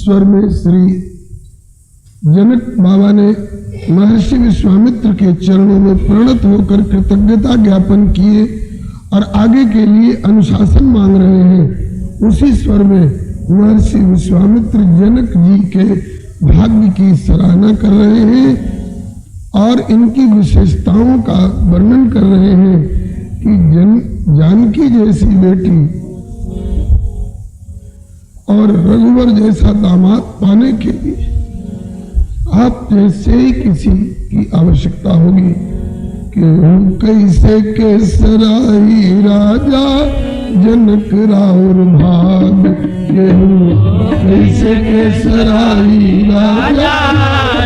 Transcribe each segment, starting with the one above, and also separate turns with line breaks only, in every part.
स्वर में श्री जनक बाबा ने महर्षि विश्वामित्र के चरणों में प्रणत होकर कृतज्ञता ज्ञापन किए और आगे के लिए अनुशासन मांग रहे हैं, उसी स्वर में महर्षि विश्वामित्र जनक जी के भाग्य की सराहना कर रहे हैं और इनकी विशेषताओं का वर्णन कर रहे हैं कि जानकी जैसी बेटी और रघुवर जैसा दामाद पाने के लिए आप जैसे ही किसी की आवश्यकता होगी कि कैसे केसराई राजा जनक राउर भाग, कैसे केसराई राजा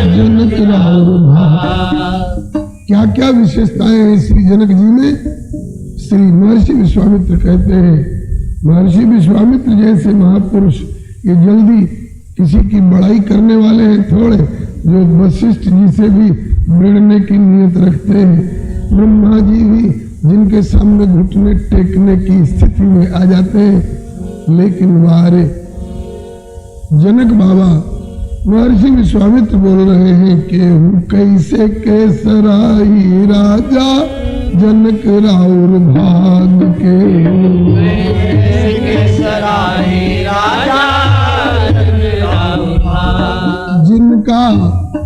जनक राउर भाग। क्या क्या विशेषताएं हैं श्री जनक जी में? श्री महर्षि विश्वामित्र कहते हैं, महर्षि विश्वामित्र जैसे महापुरुष ये जल्दी किसी की बड़ाई करने वाले हैं थोड़े, जो वशिष्ठ जी से भी भिड़ने की नियत रखते हैं। ब्रह्मा जी भी जिनके सामने घुटने टेकने की स्थिति में आ जाते हैं, लेकिन वारे जनक बाबा महर्षि विश्वामित्र बोल रहे हैं कि कैसे केसराई राजा जनक राउर भाग के, केसराई राजा जिनका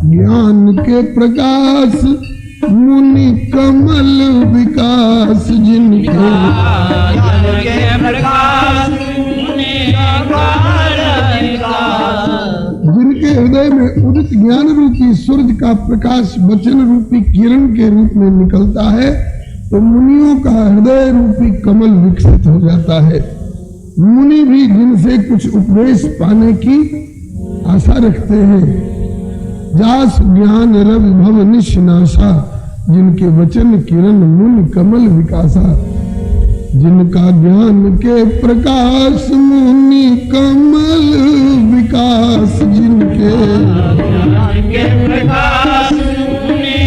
ज्ञान के प्रकाश मुनि कमल विकास, जिनके प्रकाश मुनि कमल विकास, जिनके हृदय में उदित ज्ञान रूपी सूरज का प्रकाश वचन रूपी किरण के रूप में निकलता है, तो मुनियों का हृदय रूपी कमल विकसित हो जाता है। मुनि भी जिनसे कुछ उपदेश पाने की आशा रखते हैं, जास ज्ञान रवि भव निशनाशा, जिनके वचन किरण मुनि कमल विकासा, जिनका ज्ञान के प्रकाश मुनि कमल विकास, जिनके प्रकाश मुनि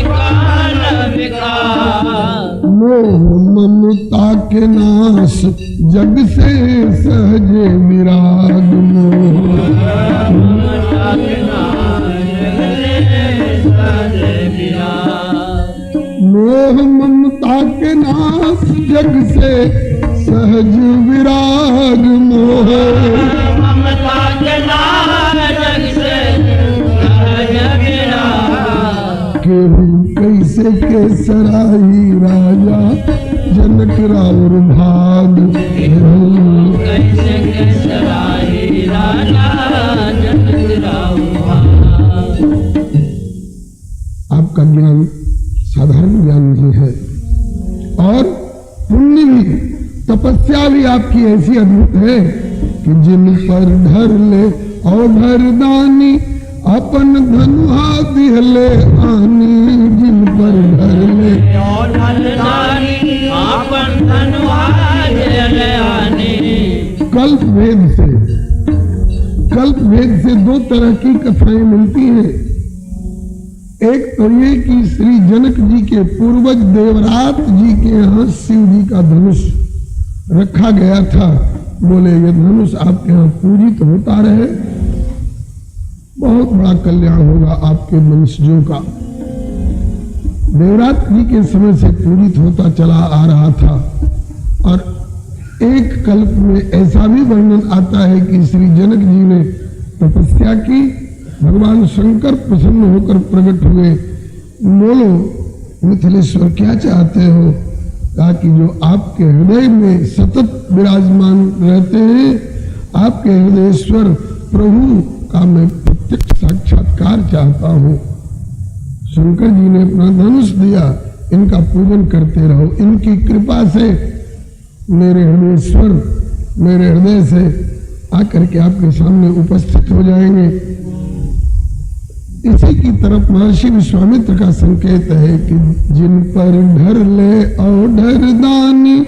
कमल विकास, मोह ममता के नाश जग से सहजे विराग, मोह ममता के नाश जग से सहज विराग, मोह ममता के नाश जग से सहज विराग, केहू कैसे केसराई राजा जनक राउर भाग, कैसे केसराई राजा जनक राउर भाग। आपका ज्ञान साधारण ज्ञान नहीं है और पुण्य भी, तपस्या भी आपकी ऐसी अद्भुत है कि जिन पर धर ले अवधर दानी अपन धनुहा दिहले आनी, जिन पर धर ले अवधर दानी अपन धनुहा दिहले आनी। कल्प भेद से दो तरह की कथाएं मिलती हैं। एक तो ये कि श्री जनक जी के पूर्वज देवरात जी के यहाँ शिव जी का धनुष रखा गया था, बोले ये धनुष आपके यहाँ पूजित होता रहे, बहुत बड़ा कल्याण होगा आपके वंशजों का। देवरात जी के समय से पूजित होता चला आ रहा था और एक कल्प में ऐसा भी वर्णन आता है कि श्री जनक जी ने तपस्या की, भगवान शंकर प्रसन्न होकर प्रकट हुए, बोलो मिथिलेश्वर क्या चाहते हो? कहा कि जो आपके हृदय में सतत विराजमान रहते हैं, आपके हृदयेश्वर प्रभु का मैं प्रत्यक्ष चाहता हूं। शंकर जी ने अपना धनुष दिया, इनका पूजन करते रहो, इनकी कृपा से मेरे हृदयेश्वर मेरे हृदय से आकर के आपके सामने उपस्थित हो जाएंगे। इसी की तरफ महर्षि विश्वामित्र का संकेत है कि जिन पर ढर ले औढर दानी,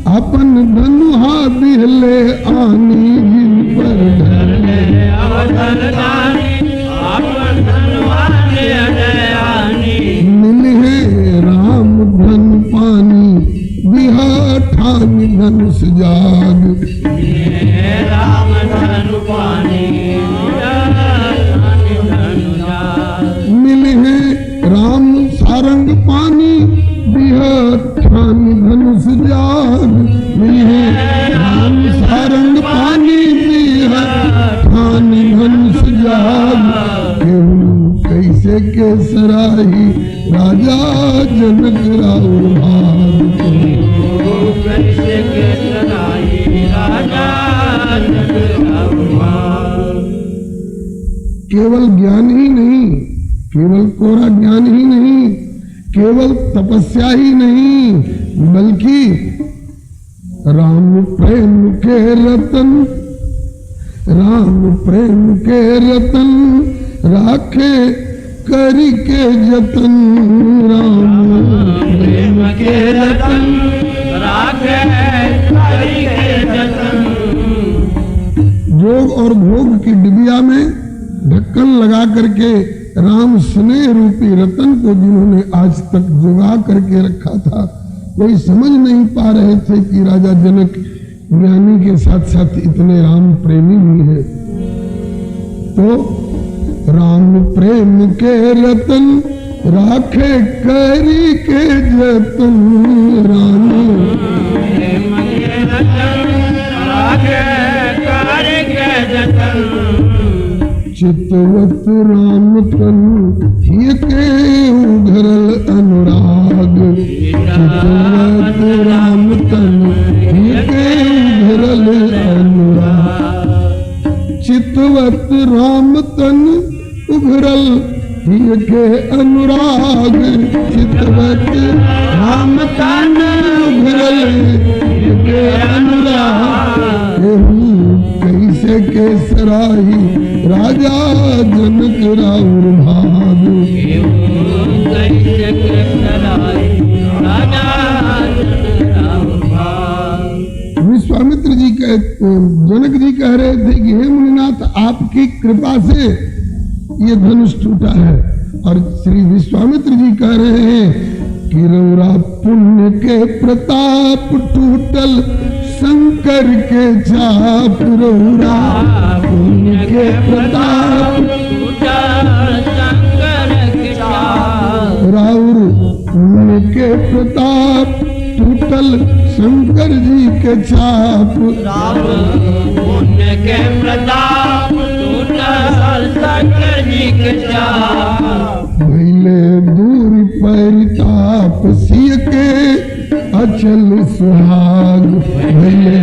अपन धनुहा दिहले आनी। जिन पर ढर ले औढर दानी, अपन धनुहा दिहले आनी। मिले राम धन पानी, बिहा ठान धनुष जाग। मिले राम धन पानी, राम सारंग पानी, बिहा ठान धनुष जाग। मिले राम सारंग पानी, बिहा ठान धनुष जाग। कैसे के सराही राजा जनक राउर भाग। कैसे के सराही राजा जनक राउर भाग। केवल ज्ञान ही नहीं, केवल कोरा ज्ञान ही नहीं, केवल तपस्या ही नहीं, बल्कि राम प्रेम के रतन, राम प्रेम के रतन राखे करी के जतन। राम प्रेम के रतन राखे करी के जतन। जोग और भोग की डिबिया में ढक्कन लगा करके राम स्नेह रूपी रतन को जिन्होंने आज तक जुगा करके रखा था, कोई समझ नहीं पा रहे थे कि राजा जनक ज्ञानी के साथ साथ इतने राम प्रेमी भी है। तो राम प्रेम के रतन राखे करी के जतन। राम प्रेम के रतन राखे करी के जतन। चितवत राम तन हिय के उघरल अनुराग। चितवत राम तन हिय के उघरल अनुराग। चितवत राम तन उघरल हिय के अनुराग। चितवत राम तन उघरल हिय के अनुराग। कैसे के सराही राजा जनक राउर भाग। कैसे के सराही राजा जनक राउर भाग। विश्वामित्र जी जनक जी कह रहे थे कि हे मुनिनाथ, आपकी कृपा से ये धनुष टूटा है। और श्री विश्वामित्र जी कह रहे हैं कि रौरा पुण्य के प्रताप टूटल शंकर के चाप। रौरा पुण्य के प्रताप टूटल शंकर के चाप। राउर पुण्य के प्रताप टूटल शंकर जी के चाप। पुण्य के प्रताप टूटल शंकर जी के चाप। भैले दूर परिताप सिय के अचल सुहाग। भैले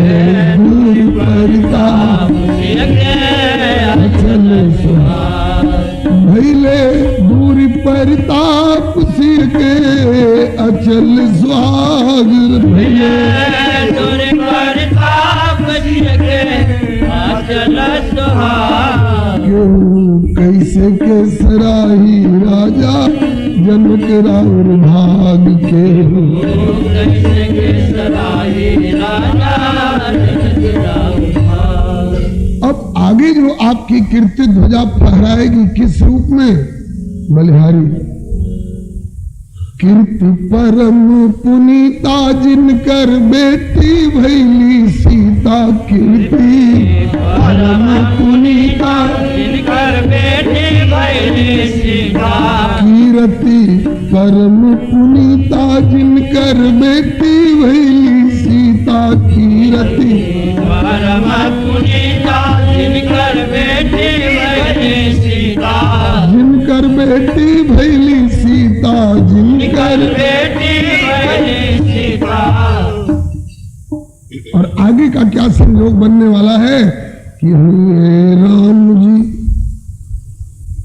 दूर परिताप सिय के अचल सुहाग। भैले दूर परिताप सिय के अचल सुहाग। भैले दूर परिताप सिय के अचल सुहाग। कैसे के सराही राजा जनक राउर भाग के। कैसे के सराही राजा जनक राउर भाग। अब आगे जो आपकी कीर्ति ध्वजा फहराएगी किस रूप में? बलिहारी कीर्ति परम पुनीता जिनकर बेटी भैली सीता। कीर्ति परम पुनीता जिनकर बेटी भैली सीता। कीर्ति परम पुनीता जिनकर बेटी भैली सीता। कीर्ति परम पुनीता जिनकर बेटी भैली सीता। जिनकर बेटी भैली सीता। जिनकर बेटी भैली सीता। और आगे का क्या संयोग बनने वाला है कि हे राम जी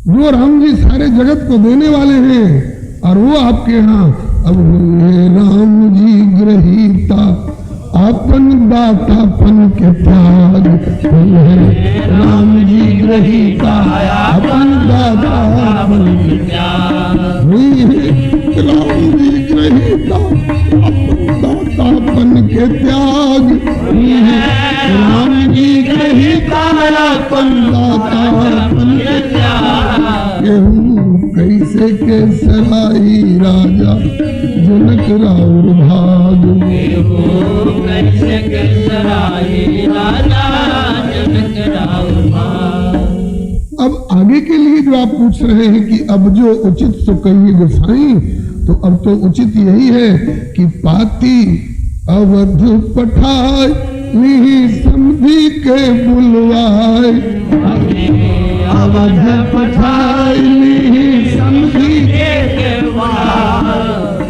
जो राम जी सारे जगत को देने वाले हैं और वो आपके यहाँ अब हुए राम जी ग्रहीता अपन दातापन के त्याग राम जी ग्रहीता अपन दातापन के त्याग राम जी ग्रहीता अपन दातापन के त्याग राम जी ग्रहीता अपन दातापन के त्याग कैसे के सराई राजा जनक राउर भाग कैसे के सराई राजा जनक राउर भाग। अब आगे के लिए जो आप पूछ रहे हैं कि अब जो उचित सो कहिए गोसाई, तो अब तो उचित यही है कि पाती अवध पठाए नहीं समझी के बुलवाए अवध पठाए नहीं समझी के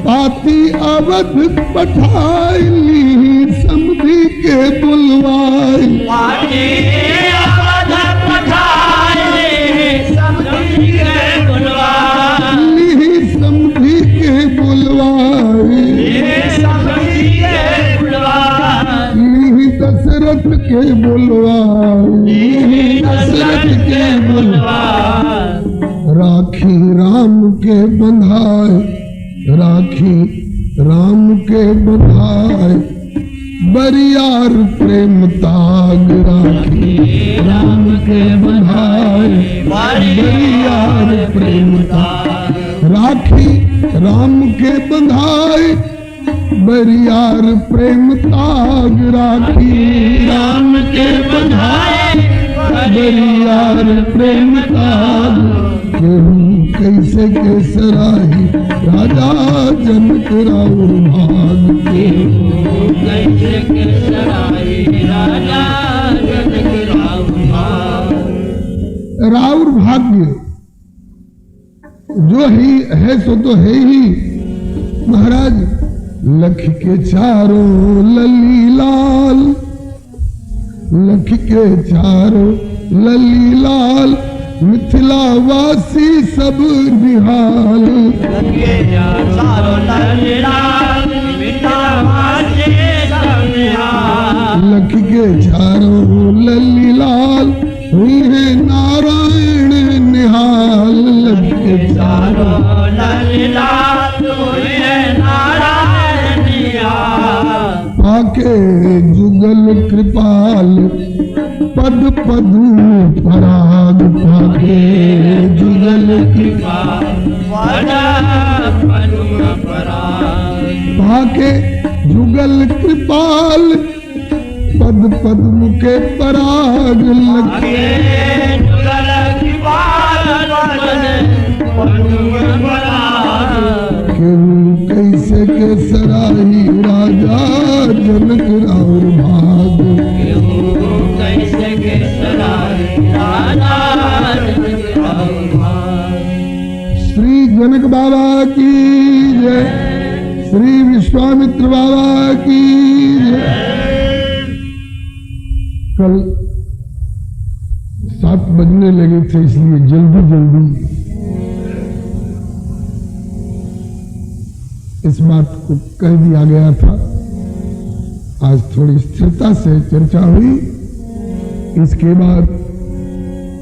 पाती अवध पठाए नहीं समझी के बुलवाए पाती अवध पठाए नहीं समझी के बुलवाए नहीं समझी के बुलवाए दशरथ के बुलवाए दशरथ के बुलवाए राखी राम के बंधाए राखी राम के बंधाए बरियार प्रेम ताग राखी राम के बंधाए बरियार प्रेम ताग राखी राम के बंधाए बरियार प्रेम ताग राखी राम के बंधाए बरियार प्रेम ताग कैसे के सराही राजा जनक राउर भाग कैसे के सराही राजा जनक राउर भाग। राउर भाग्य जो ही है सो तो है ही महाराज। लख के चारों लली लाल लख के चारों लली लाल मिथिला वासी सब निहाल लख के चारों लली लाल मिथिला वासी सब निहाल लख के चारों लली लाल हुई है नारायण निहाल लख के चारों लली लाल हुई है नारायण पाके जुगल कृपाल पद पदू पराग पाके जुगल कृपाल पाके जुगल कृपाल पद पद्म के पराग लगे जुगल कृपाल कैसे के सराही राजा जनक राउर भाग कैसे के सराही राजा जनक राउर भाग। श्री जनक बाबा की जय, श्री विश्वामित्र बाबा की जय। कल 7 बजने लगे थे इसलिए जल्दी जल्दी इस बात को कह दिया गया था। आज थोड़ी स्थिरता से चर्चा हुई। इसके बाद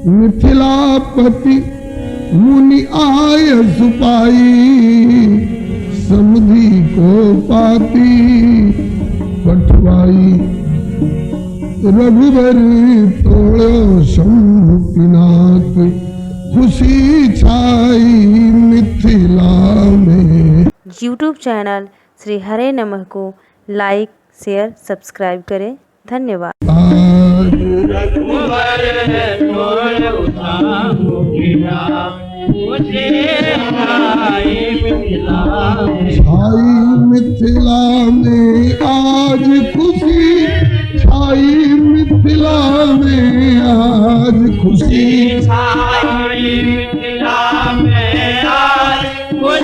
मिथिलापति मुनि आय सुपाई समधी को पाती पठवाई रघुबर तोड़ो शंभु पिनाक खुशी छाई मिथिला में।
YouTube चैनल श्री हरे नमः को लाइक शेयर सब्सक्राइब करें। धन्यवाद।
छाई मिथिला में आज खुशी छाई मिथिला में आज खुशी छाई मिथिला में आज खुशी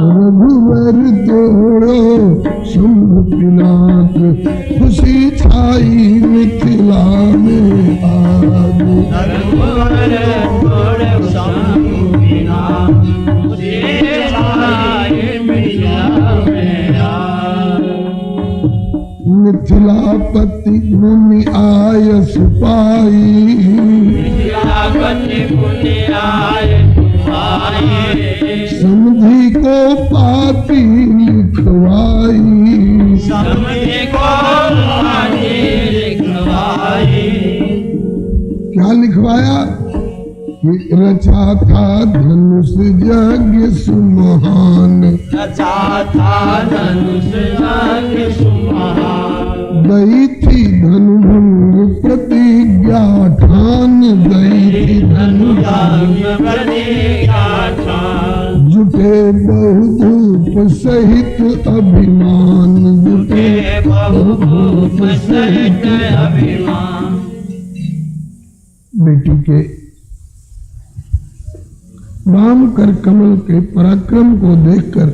रघुवर तोड़ो शंभु पिनाक खुशी छाई मिथिला मिथिला में आज।
रघुवर तोड़ शंभु बिना मुझे छाए मिथिला में आज।
मिथिलापति मुनि आय सुपाई,
मिथिलापति मुनि आय सुपाई,
समधि को पाती लिखवाई,
समधि को पाती लिखवाई।
क्या लिखवाया कि रचा था धनुष यज्ञ सुमहान,
रचा था धनुष यज्ञ सुमहान,
दई थी धनुभंग प्रतिज्ञा ठान, दई थी धनुभंग
प्रतिज्ञा ठान,
जुटे बहुधूप सहित अभिमान, जुटे
बहुधूप सहित अभिमान।
बेटी के वाम कर कमल के पराक्रम को देखकर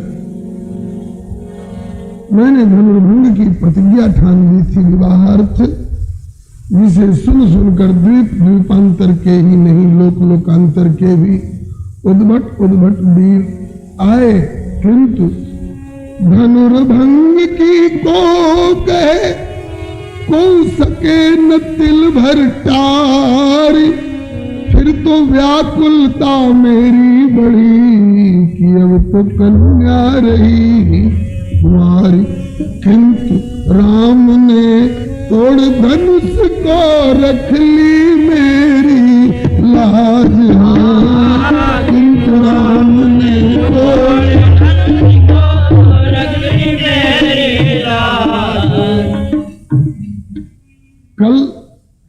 मैंने धनुर्भंग की प्रतिज्ञा ठान ली थी विवाहार्थ, जिसे सुन सुनकर द्वीप द्वीपांतर के ही नहीं लोक लोकांतर के भी उद्भट उद्भट वीर आए, किंतु धनुर्भंग की को कहे को सके न तिल भर टारी, फिर तो व्याकुलता मेरी बढ़ी कि अब तो कन्या रही कुंवारी, किंतु राम ने तोड़ धनुष को रख ली मेरी लाज, किंतु राम ने तोड़
धनुष को रख ली मेरी लाज।
कल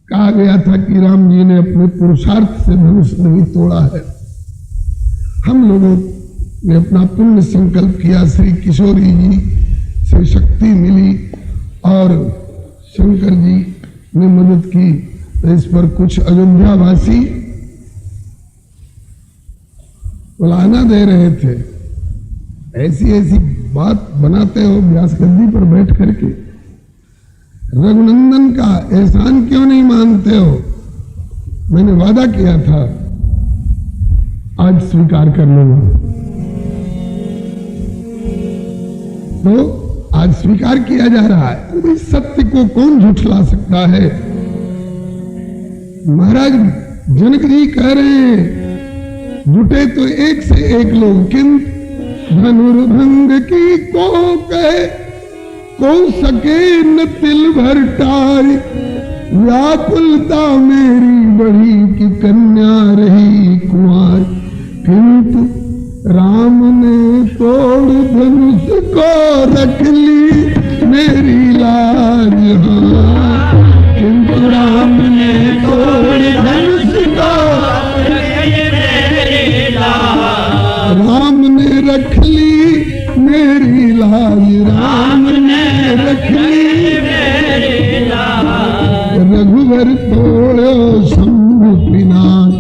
कहा गया था कि राम जी ने अपने पुरुषार्थ से धनुष नहीं तोड़ा है। हम लोगों ने अपना पुण्य संकल्प किया, श्री किशोरी जी से शक्ति मिली और शंकर जी ने मदद की, तो इस पर कुछ अयोध्यावासी लाना दे रहे थे। ऐसी ऐसी बात बनाते हो व्यास गद्दी पर बैठ करके, रघुनंदन का एहसान क्यों नहीं मानते हो? मैंने वादा किया था, आज स्वीकार कर लूंगा, तो आज स्वीकार किया जा रहा है। भाई सत्य को कौन झुठला सकता है? महाराज जनक जी कह रहे हैं जुटे तो एक से एक लोग, किंतु धनुर्भंग की को कहे को सके न तिल भर टाई, व्याकुलता मेरी बढ़ी कि कन्या रही कुंवार, किंतु राम ने तोड़ धनुष को रख ली मेरी लाज, किंतु राम ने तोड़ धनुष को
रख ली मेरी लाज।
राम ने रख ली मेरी लाज, राम ने रख ली
मेरी लाज।
रघुवर तोड़ो शंभु पिनाक,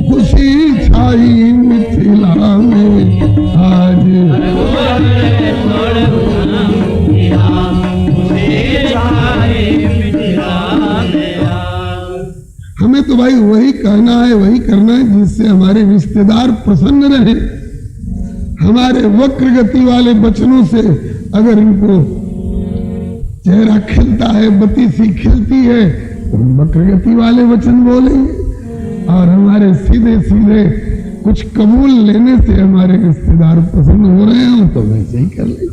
खुशी छाई मिथिला में आज। हमें तो भाई वही कहना है, वही करना है जिससे हमारे रिश्तेदार प्रसन्न रहे। हमारे वक्र गति वाले वचनों से अगर इनको चेहरा खिलता है, बत्ती सी खिलती है, तो हम वक्र गति वाले वचन बोलेंगे। और हमारे सीधे सीधे कुछ कबूल लेने से हमारे रिश्तेदार प्रसन्न हो रहे हो तो वैसे ही कर ले।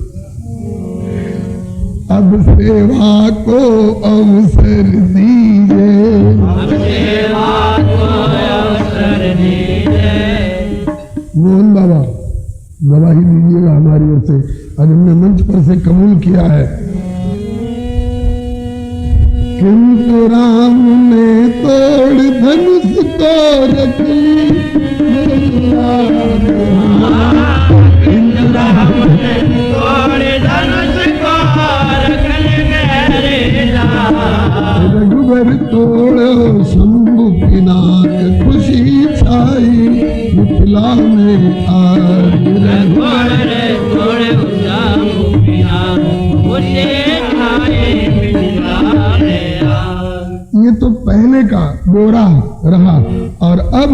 अब सेवा को अवसर दीजिए, मोहन बाबा गवाही दीजिएगा हमारी ओर से। आज हमने मंच पर से कबूल किया है, किंतु राम ने तोड़ धनुष को रख ली मेरी लाज,
किंतु राम ने तोड़ धनुष को रख ली मेरी लाज।
रघुवर तोड़ो शंभु पिनाक, खुशी छाई मिथिला में आज।
रघुवर तोड़ो शंभु पिनाक, खुशी छाई मिथिला में आज।
ये तो पहले का ब्यौरा रहा, और अब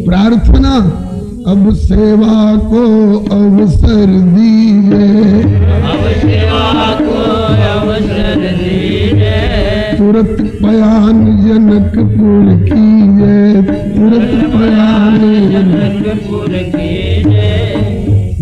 प्रार्थना, अब सेवा को अवसर दीजिए,
अब सेवा को अवसर दीजिए,
तुरंत पयान जनकपुर कीजिए, तुरंत पयान
जनकपुर कीजिए,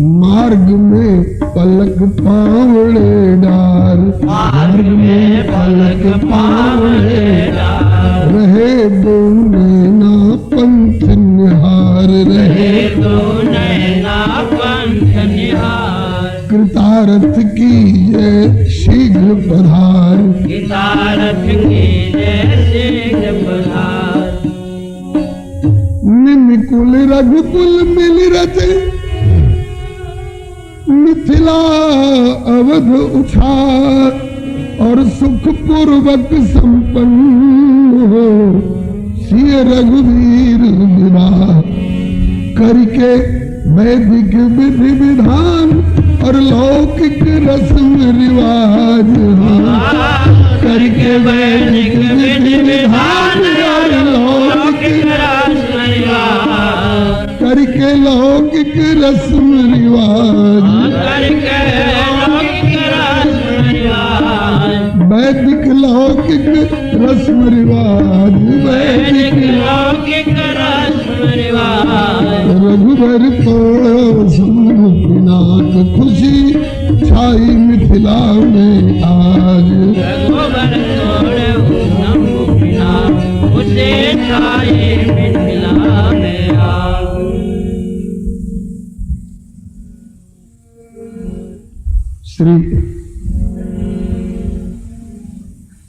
मार्ग में पलक पावड़े डार,
मार्ग में पलक पावड़े डार,
रहे दो नैना पंथ निहार, रहे
दो नैना पंथ निहार,
कृतार्थ कीजिए शीघ्र पधार,
कृतार्थ कीजिए शीघ्र पधार,
निमिकुल रघुकुल मिल रचे, मिथिला अवध उछार, और सुख पूर्वक संपन्न हो सिय रघुवीर विवाह, करके वैदिक विधि विधान और लौकिक रस्म रिवाज,
करके वैदिक विधि विधान और लौकिक रस्म रिवाज,
करके लौकिक रस्म रिवाज,
करके लौकिक रस्म रिवाज,
वैदिक लौकिक रस्म रिवाज,
वैदिक लौकिक रस्म रिवाज,
रघुबर तो समुखनाथ, खुशी छाई मिथिला में आज,
रघुबर तोड़े मुखनाथ, उसे छाई मिथिला में आग।
श्री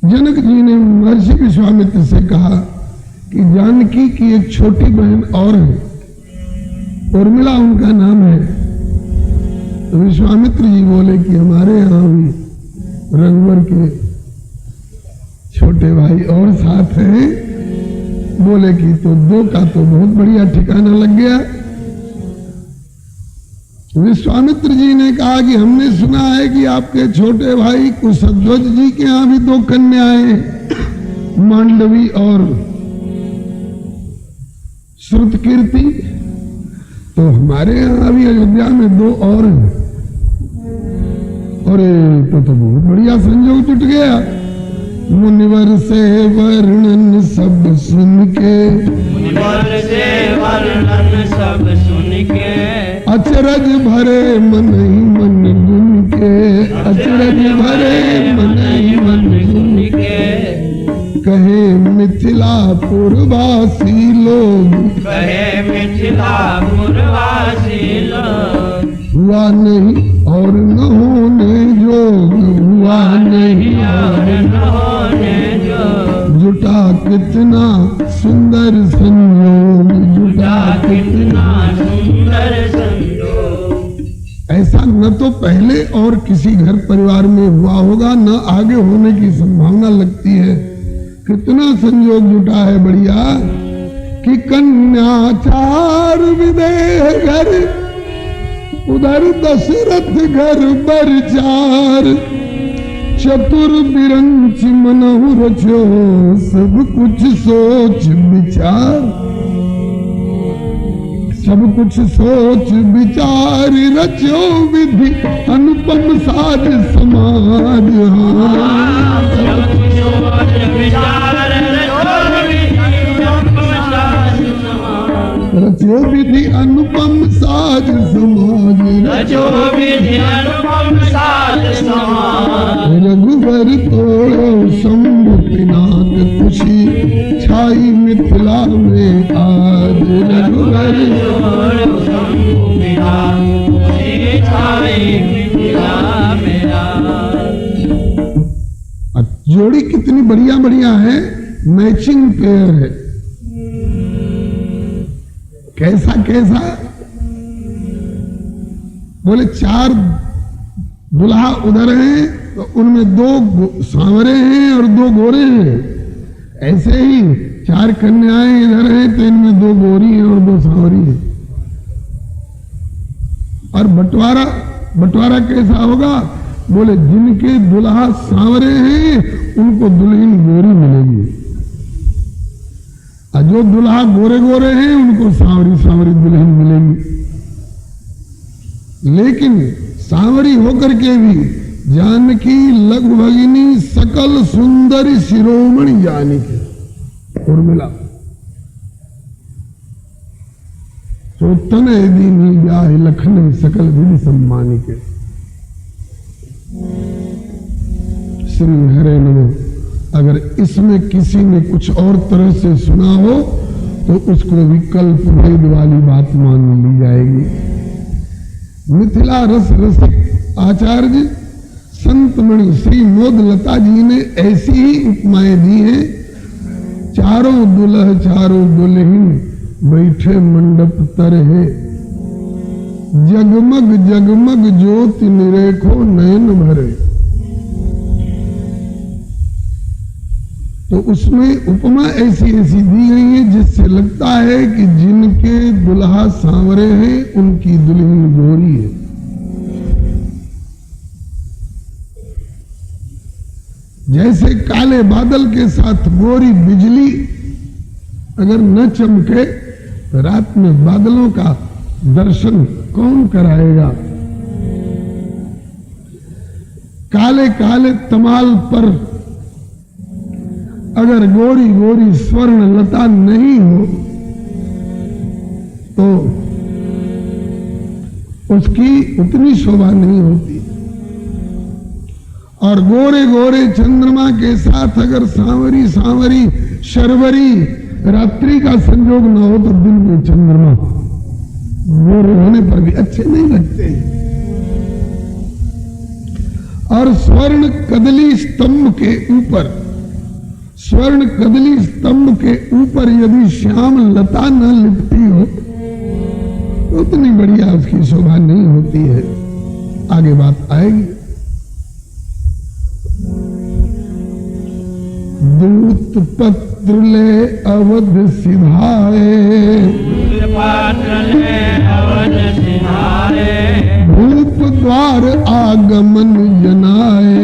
जनक जी ने महर्षि विश्वामित्र से कहा कि जानकी की एक छोटी बहन और है, उर्मिला उनका नाम है। तो विश्वामित्र जी बोले कि हमारे यहाँ भी रघुवर के छोटे भाई और साथ हैं। बोले कि तो दो का तो बहुत बढ़िया ठिकाना लग गया। विश्वामित्र जी ने कहा कि हमने सुना है कि आपके छोटे भाई कुशध्वज जी के यहाँ भी दो कन्याएं हैं, मांडवी और श्रुतकीर्ति। तो हमारे यहाँ भी अयोध्या में दो और हैं। और तो बहुत बढ़िया संयोग जुट गया। मुनिवर से वर्णन सब सुन के,
मुनिवर से वर्णन सब सुन के,
अचरज भरे मन ही मन गुन के, अचरज भरे मन ही मन गुन
के,
कहे मिथिला पुरवासी लोग,
कहे मिथिला पुरवासी लोग,
हुआ नहीं और न होने जोग, हुआ नहीं
और न होने जो,
जुटा कितना सुंदर संयोग, जुटा
कितना सुंदर संयोग।
ऐसा न तो पहले और किसी घर परिवार में हुआ होगा, न आगे होने की संभावना लगती है। कितना संयोग जुटा है बढ़िया कि कन्या चार विदेह घर, उधर दशरथ घर बर चार, चतुर बिरंच मनहु रचो, सब कुछ सोच विचार, सब कुछ सोच विचार रचो, विधि अनुपम साज समाज। रचो विधि अनुपम साज समाज,
रचो विधि अनुपम साज समाज,
रघुवर तोड़ो शंभु पिनाक, खुशी छाई मिथिला में आज, रघुवर
तोड़ो शंभु पिनाक, खुशी छाई मिथिला में आज।
जोड़ी कितनी बढ़िया बढ़िया है, मैचिंग पेयर है। कैसा कैसा? बोले चार दुल्हा उधर हैं तो उनमें दो सांवरे हैं और दो गोरे हैं। ऐसे ही चार कन्याएं इधर हैं तो इनमें दो गोरी हैं और दो सांवरी हैं। और बंटवारा कैसा होगा? बोले जिनके दुल्हा सांवरे हैं उनको दुल्हन गोरी मिलेगी जो दुल्हा गोरे गोरे हैं उनको सांवरी सांवरी दुल्हन मिलेंगी, लेकिन सांवरी होकर के भी जानकी लघु भगिनी सकल सुंदरी शिरोमणि जानकी उर्मिला तो तने दीनी ब्याह लखन सकल विधि सम्मानिके। श्री हरे नमः। अगर इसमें किसी ने कुछ और तरह से सुना हो तो उसको विकल्प भेद वाली बात मान ली जाएगी। मिथिला रस रसिक आचार्य संतमणि श्री मोदलता जी ने ऐसी ही उपमाएं दी हैं। चारों दुल्ह चारों दुल्हन बैठे मंडप तर है, जगमग जगमग ज्योति निरेखो नयन भरे। तो उसमें उपमा ऐसी ऐसी दी गई है जिससे लगता है कि जिनके दुल्हा सांवरे हैं उनकी दुल्हन गोरी है। जैसे काले बादल के साथ गोरी बिजली अगर न चमके तो रात में बादलों का दर्शन कौन कराएगा। काले काले तमाल पर अगर गोरी गोरी स्वर्ण लता नहीं हो तो उसकी उतनी शोभा नहीं होती। और गोरे गोरे चंद्रमा के साथ अगर सांवरी सांवरी शर्वरी रात्रि का संयोग न हो तो दिन में चंद्रमा गोरे होने पर भी अच्छे नहीं लगते। और स्वर्ण कदली स्तंभ के ऊपर, स्वर्ण कदली स्तंभ के ऊपर यदि श्याम लता न लिपटी हो तो उतनी बढ़िया उसकी शोभा नहीं होती है। आगे बात आएगी। दूत पत्र ले अवध सिधाए, भूप द्वार आगमन जनाए,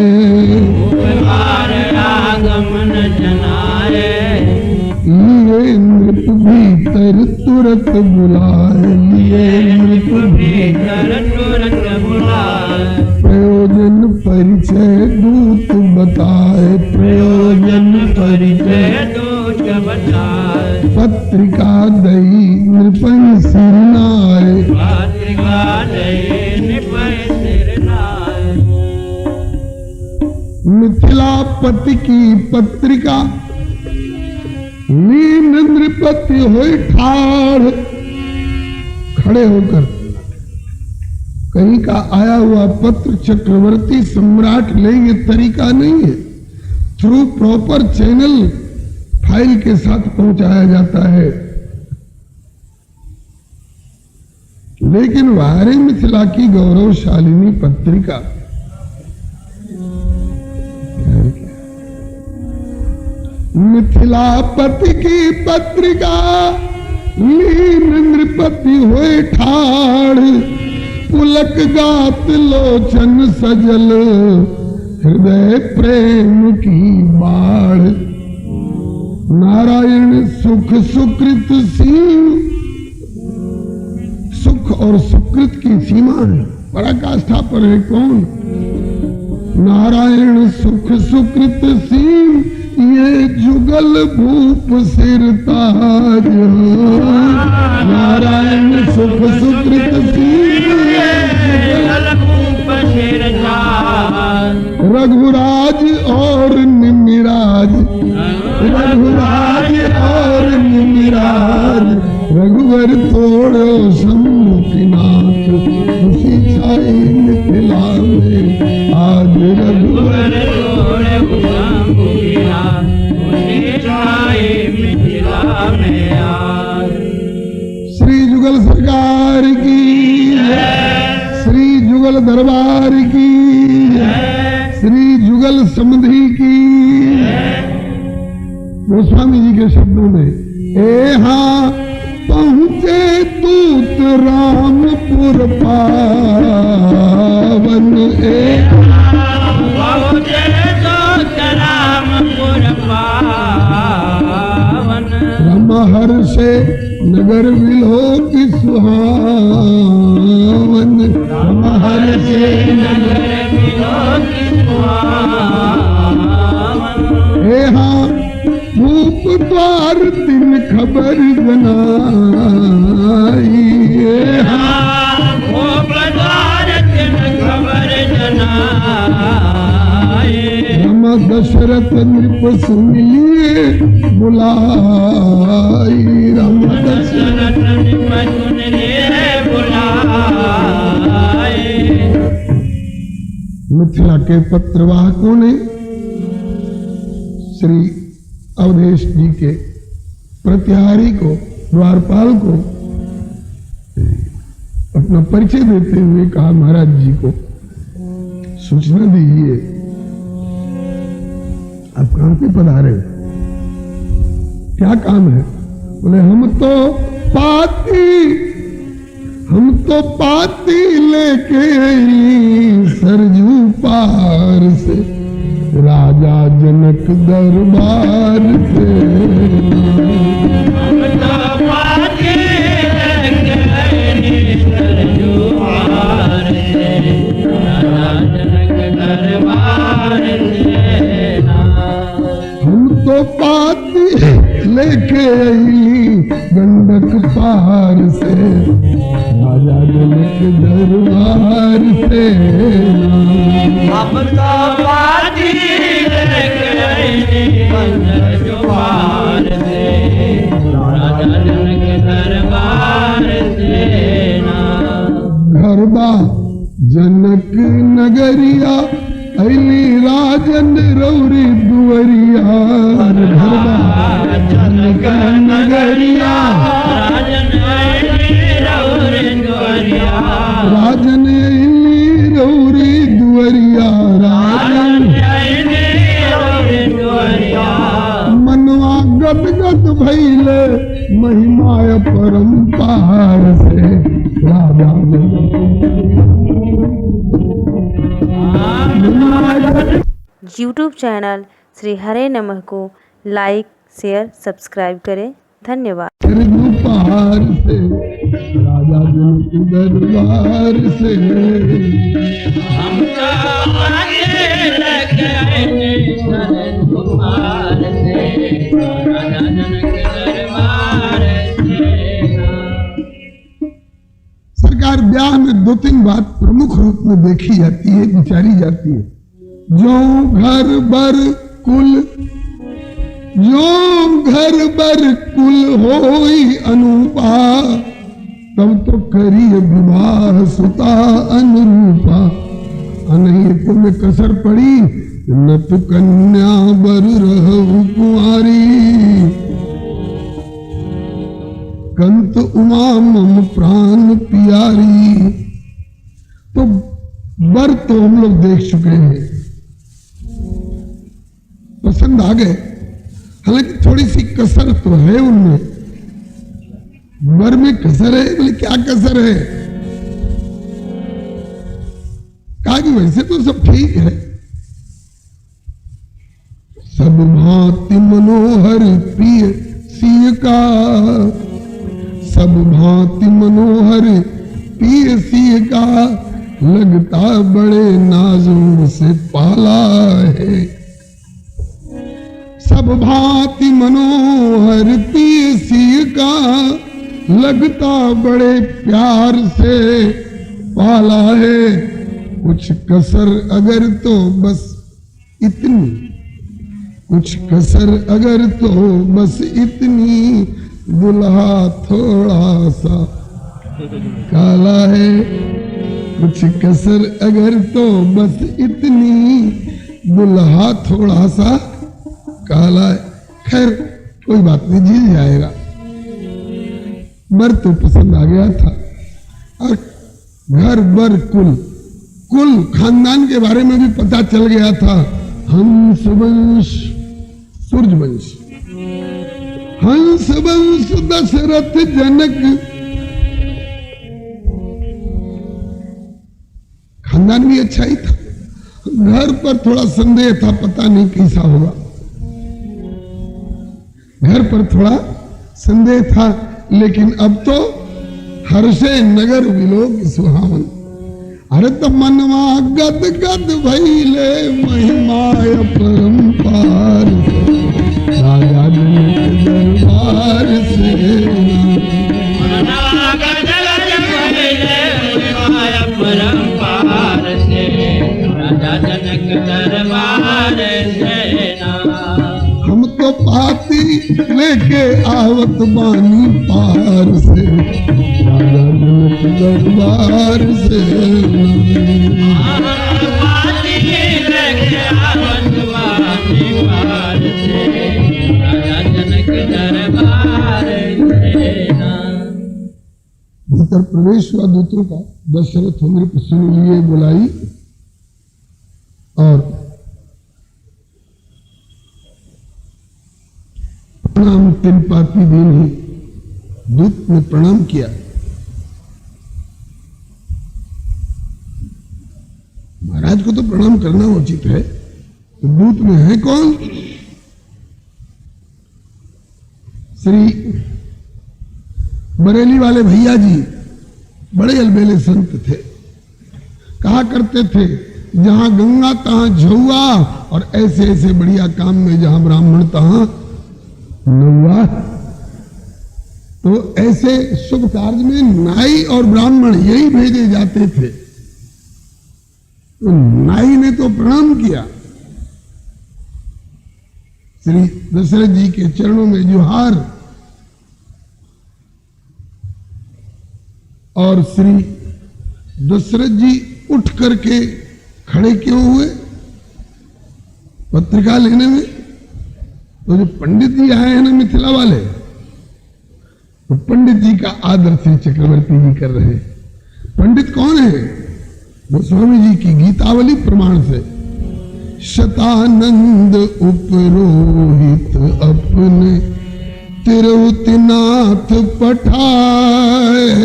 लिए नृप भीतर तुरत बुलाए, लिए नृप भीतर तुरत बुलाए। प्रयोजन परिचय दूत बताए, प्रयोजन परिचय दूत बताए। पत्रिका दई नृपन सिरनाए, पत्रिका दई नृपन सिरनाए। मिथिलापति की पत्रिका लीन नृपति होए ठाड़, खड़े होकर कहीं का आया हुआ पत्र चक्रवर्ती सम्राट ले, ये तरीका नहीं है। थ्रू प्रॉपर चैनल फाइल के साथ पहुंचाया जाता है। लेकिन वारे मिथिला की गौरवशालिनी पत्रिका मिथिलापति की पत्रिका लीन नृपति होए ठाड़, पुलक गात लोचन सजल हृदय प्रेम की बाढ़। नारायण सुख सुकृत सीम, सुख और सुकृत की सीमा है, पराकाष्ठा पर है कौन। नारायण सुख सुकृत सीम, ये जुगल भूप सिर ताज। नारायण सुख सुकृत सीम, रघुराज और निमिराज, रघुराज और निमिराज। रघुवर तोड़ो शंभुनाथ, खुशी छाई मिथिला में आज। रघुवर तोड़ो शंभुनाथ, खुशी छाई मिथिला में आज। श्री जुगल सरकार की, श्री जुगल दरबार की, श्री जुगल समधि की। गोस्वामी जी के शब्दों में, हाँ पहुंचे दूत रामपुर पावन, पहुंचे दूत रामपुर पावन। रमहर से नगर विलोक सुहावन, राम हर से
नगर विलोक सुहावन।
हे हाँ भूप द्वार दिन खबर जनाई, हे हाँ
भूप द्वार दिन खबर जनाए।
राम दशरथ नृप सुन लिए बुलाई, राम दशरथ
दशरथ नृप सुन लिए बुलाए।
मिथिला के पत्रवाहकों ने श्री अवधेश जी के प्रतिहारी को, द्वारपाल को अपना परिचय देते हुए कहा, महाराज जी को सूचना दीजिए आप कहां पे पधारे, क्या काम है? बोले हम तो पाती लेके सरजू पार से, राजा जनक दरबार से।
हम तो पाती लेके सरजू पार से, राजा जनक दरबार से।
हम तो पाती लेके गंडक पार से, राजा जनक दरबार से।
हम तो पाती लेके गंडक पार से, राजा जनक दरबार से।
घरबा जनक नगरिया अली राजन रौरी दुवरिया, घरबा जनक नगरिया
राजन रौरी दुवरिया,
राजन अली रौरी दुवरिया, राजन
रौरी दुवरिया।
मनवा गद गद भैले महिमाय परम्पार से, राजा
यूट्यूब चैनल श्री हरे नमः को लाइक शेयर सब्सक्राइब करें। धन्यवाद।
पार से, राजा जनक दरबार से।
हम तो आगे लेके सरजू पार से, राजा जनक दरबार से।
सरकार ब्याह में दो तीन बात प्रमुख रूप में देखी जाती है, विचारी जाती है। जो घर बर कुल होई अनुपा, तब तो करी विवाह सुता अनुरूपा। नहीं तुम्हें कसर पड़ी न तो कन्या बर रहु कुंवारी, कंत उमा मम प्राण प्यारी। तो बर तो हम लोग देख चुके हैं, पसंद आ गए, हालांकि थोड़ी सी कसर तो है उनमें। बर में कसर है, बोले क्या कसर है? कहा कि वैसे तो सब ठीक है, सब भांति मनोहर प्रिय सिय का, सब भांति मनोहर प्रिय सिय का, लगता बड़े नाजुक से पाला है। सब भांति मनोहर प्रिय सिय का, लगता बड़े प्यार से पाला है। कुछ कसर अगर तो बस इतनी, कुछ कसर अगर तो बस इतनी, दुल्हा थोड़ा सा काला है। कुछ कसर अगर तो बस इतनी, दुल्हा थोड़ा सा काला है। खैर कोई बात नहीं, झील जाएगा। बर तो पसंद आ गया था, और घर बर कुल खानदान के बारे में भी पता चल गया था। हंस वंश सूर्यवंश, हंस वंश दशरथ जनक, खानदान भी अच्छा ही था। घर पर थोड़ा संदेह था, पता नहीं कैसा होगा। घर पर थोड़ा संदेह था, लेकिन अब तो हर्षे नगर विलोक सुहावन। अरे तो मनवा गद गद भइले महिमाय परंपार राजा जनक दरबार से।
परंपार से राजा जनक दरबार से ना।
हम तो पाती लेके आवत बानी पार से राजा जनक दरबार से।
पाती लेके आवत बानी पार से राजा जनक दरबार से ना।
भीतर प्रवेश हुआ दूतों का। दशरथ नृप सुन लिए बुलाई और प्रणाम तिन पाती दीन ही दूत ने प्रणाम किया। महाराज को तो प्रणाम करना उचित है, तो दूत में है कौन? श्री बरेली वाले भैया जी बड़े अलबेले संत थे। कहा करते थे जहां गंगा तहां झुआ, और ऐसे ऐसे बढ़िया काम में जहां ब्राह्मण तहां नौआ। तो ऐसे शुभ कार्य में नाई और ब्राह्मण यही भेजे जाते थे। तो नाई ने तो प्रणाम किया, श्री दशरथ जी के चरणों में जुहार। और श्री दशरथ जी उठ करके खड़े क्यों हुए पत्रिका लेने में? तो जो पंडित जी आए हैं ना मिथिला वाले, तो पंडित जी का आदर श्री चक्रवर्ती जी कर रहे हैं। पंडित कौन है? गोस्वामी जी की गीतावली प्रमाण से। शतानंद उपरोहित अपने तिरुतिनाथ पठाए।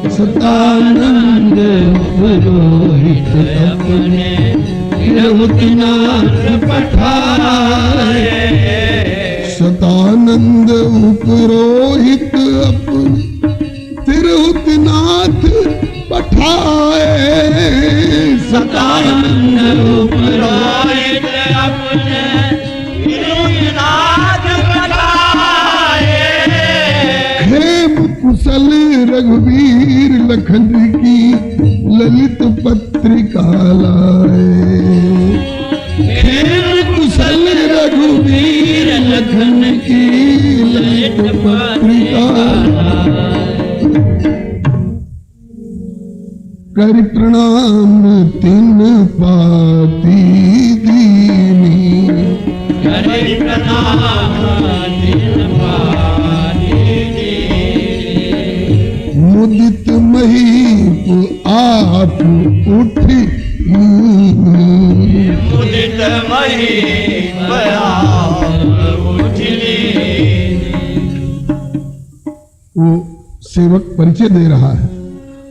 शतानंद उपरोहित अपने तिरुतिनाथ पठाए। शतानंद उपरोहित अपने तिरुतिनाथ पठाए।
शतानंद उपरोहित अपने तिरुनाथ पठाए।
खेम कुशल रघुवीर लखन की ललित पत्रिका लाए। खेम कुशल रघुवीर लखन की ललित पत्रिका कर प्रणाम तिन पाती दीनी।
करि प्रणाम तिन पाती दीनी।
मुदित महीप आप उठी।
मुदित महीप आप उठली।
वो सेवक परिचय दे रहा है।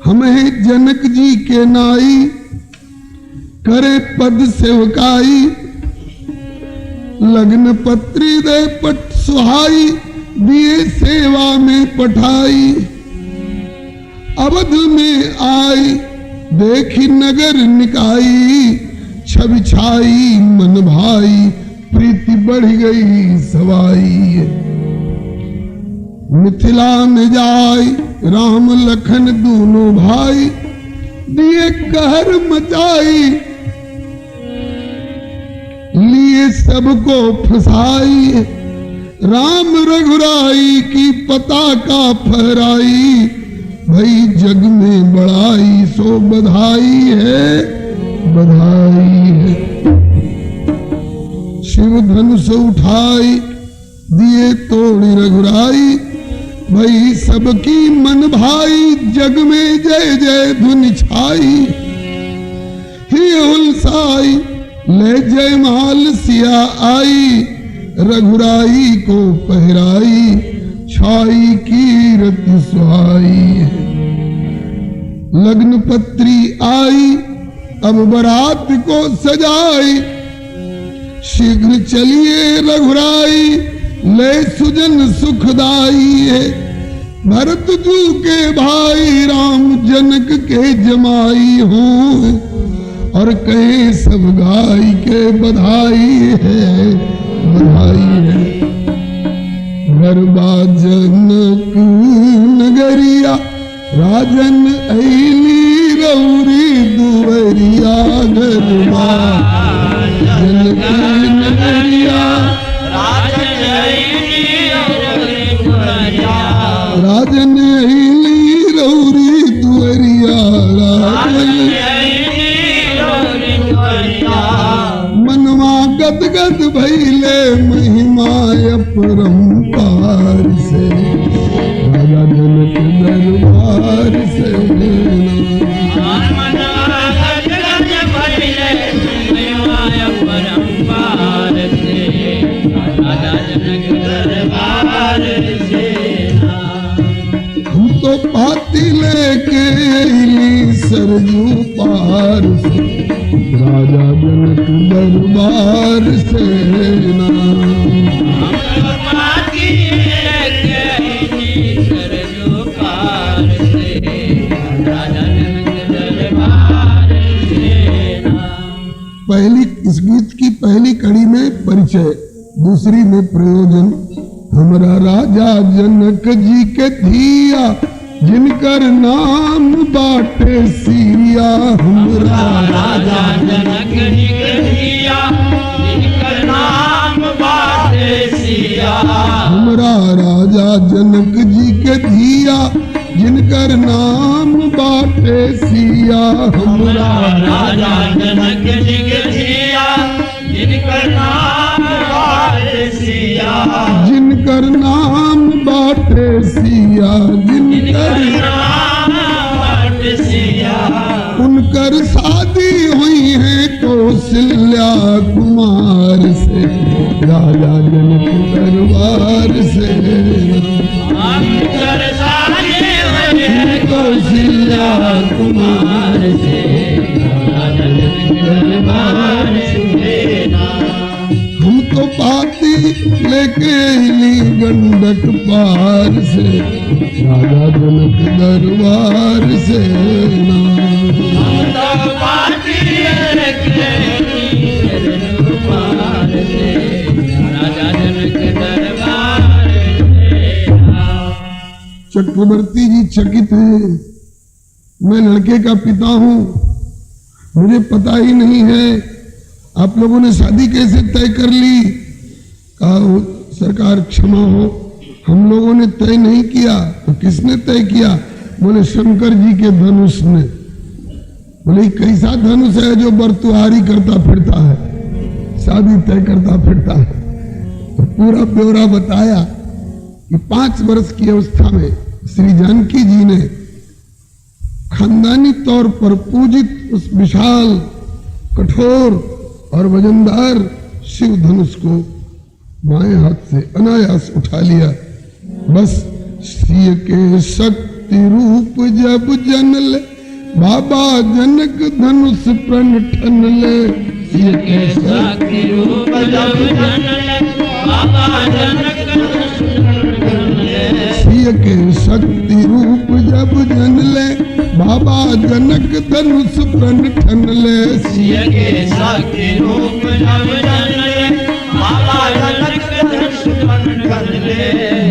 हमें जनक जी के नाई करे पद सेवकाई। लग्न पत्री दे पट सुहाई दिए सेवा में पठाई। अवध में आई देखी नगर निकाई। छवि छाई मन भाई प्रीति बढ़ गई सवाई। मिथिला में जाय राम लखन दोनों भाई दिए कहर मचाई। लिए सबको फसाई राम रघुराई की पताका फहराई। भई जग में बड़ाई सो बधाई है बधाई है। शिव धनुष उठाई दिए तोड़ी रघुराई। भई सबकी मन भाई जग में जय जय धुन छाई। ही उलसाई ले जय माल सिया आई। रघुराई को पहराई छाई कीरति सुहाई। लग्न पत्री आई अब बारात को सजाई। शीघ्र चलिए रघुराई ले सुजन सुखदाई है। भरत जू के भाई राम जनक के जमाई हो, और कहे सब गाय के बधाई है, बधाई है। गरबा जनक नगरिया राजन ऐली रौरी दुवरिया। गरबा जनक नगरिया राजन ऐली रौरी दुवरिया। मनवा गद गद भैले महिमा अपरंपार से, राजा जनक दरबार से। हम तो पाती लेके अइली सरजू पार से, राजा जनक दरबार से ना। पहली इस गीत की पहली कड़ी में परिचय, दूसरी में प्रयोजन। हमरा राजा जनक जी के धिया जिनकर नाम बाटे सिया। हमरा
राजा जनक जी के धिया जिनकर नाम बाटे सिया।
हमरा राजा जनक जी के धिया जिनकर नाम बाटे सिया। हमरा
राजा जनक जी के धिया जिनकर नाम बाटे सिया।
जिनकर नाम बाटे सिया, जिनकर
नाम बाटे सिया।
उनकर शादी हुई है कौशल्या कुमार से, राजा जनक दरबार से।
उनकर शादी हुई है
कौशल्या कुमार
से, राजा जनक दरबार से ना।
हम तो पाती लेके अइली गंडक पार से, राजा जनक दरबार से ना।
हम तो पाती लेके अइली गंडक पार से, राजा जनक दरबार से ना।
चक्रवर्ती जी चकित है। मैं लड़के का पिता हूं, मुझे पता ही नहीं है आप लोगों ने शादी कैसे तय कर ली। कहा सरकार क्षमा हो, हम लोगों ने तय नहीं किया। तो किसने तय किया? बोले शंकर जी के धनुष ने। बोले कैसा धनुष है जो बरतुहारी करता फिरता है, शादी तय करता फिरता है। तो पूरा ब्यौरा बताया कि 5 वर्ष की अवस्था में श्री जानकी जी ने खानदानी तौर पर पूजित उस विशाल, कठोर और वजनदार शिव धनुष को बाएं हाथ से अनायास उठा लिया। बस सिय के शक्ति रूप जब जन ले, बाबा जनक धनुष प्रण ठन ले।
सिय के शक्ति रूप जब जन ले, बाबा जनक धनुष प्रण ठन ले।
सिय के शक्ति रूप जब जन ले, बाबा जनक धनुष प्रण ठन ले।
सिय के शक्ति रूप जब जन ले, बाबा जनक धनुष प्रण ठन ले।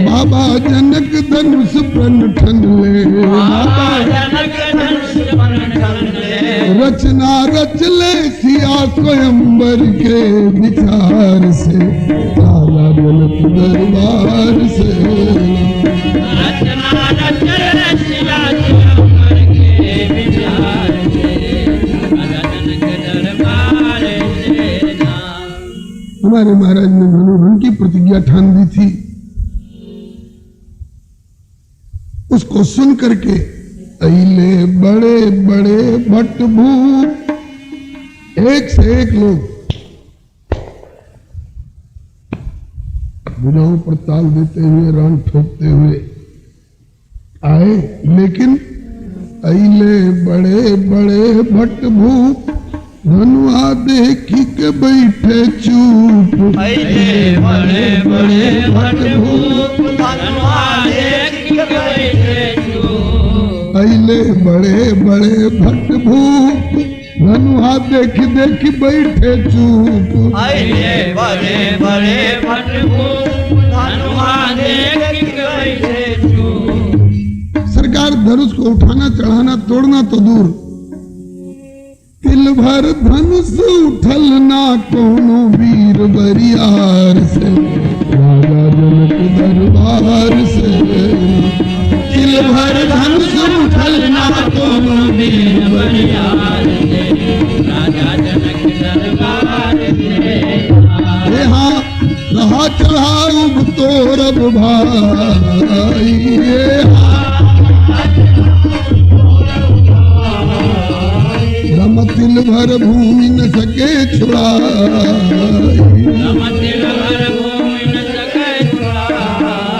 बाबा जनक धनुष प्रण ठन ले।
बाबा जनक धनुष प्रण ठन ले।
रचना रच ले सिया स्वयंवर के विचार से, राजा जनक दरबार से।
रचना रच ले सिया स्वयंवर के विचार से, राजा जनक दरबार से ना।
हमारे महाराज ने धनुधन की प्रतिज्ञा ठान दी थी। उसको सुन करके अइले बड़े बड़े भट्ट भूप, एक से एक लोग भुजाओं पर ताल देते हुए, रान ठोकते हुए आए। लेकिन अइले बड़े बड़े भट्ट भूप, धनुआ देखी के बैठे चुप,
अइले बड़े बड़े भट भूप, धनुआ देख के बैठे चुप।
अइले बड़े बड़े भट भूप, धनुआ देख देख बैठे चुप।
अइले बड़े बड़े भट भूप, धनुआ देख के बैठे चुप।
सरकार धनुष को उठाना चढ़ाना तोड़ना तो दूर, तिल भर धनुष उठल ना कोनो वीर बरियार से, राजा जनक दरबार से। तिल भर धनुष उठल ना कोनो वीर
बरियार से, राजा जनक दरबार से।
यहाँ रहा चढ़ाऊ तोरब भाई, तिल भर भूमि न सके छुड़ाई।
तिल भर भूमि न सके छुड़ाई।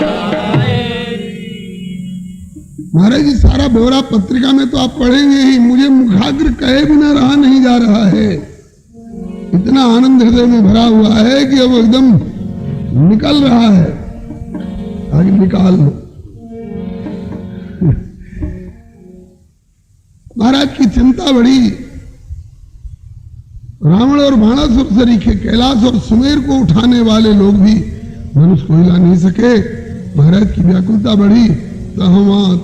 महाराज जी सारा ब्यौरा पत्रिका में तो आप पढ़ेंगे ही, मुझे मुखाग्र कहे बिना रहा नहीं जा रहा है। इतना आनंद हृदय में भरा हुआ है कि अब एकदम निकल रहा है, आगे निकाल लो। महाराज की चिंता बढ़ी, रावण और बाणासुर सरीखे कैलाश और सुमेर को उठाने वाले लोग भी धनुष को हिला नहीं सके। महाराज की व्याकुलता बढ़ी, तो हम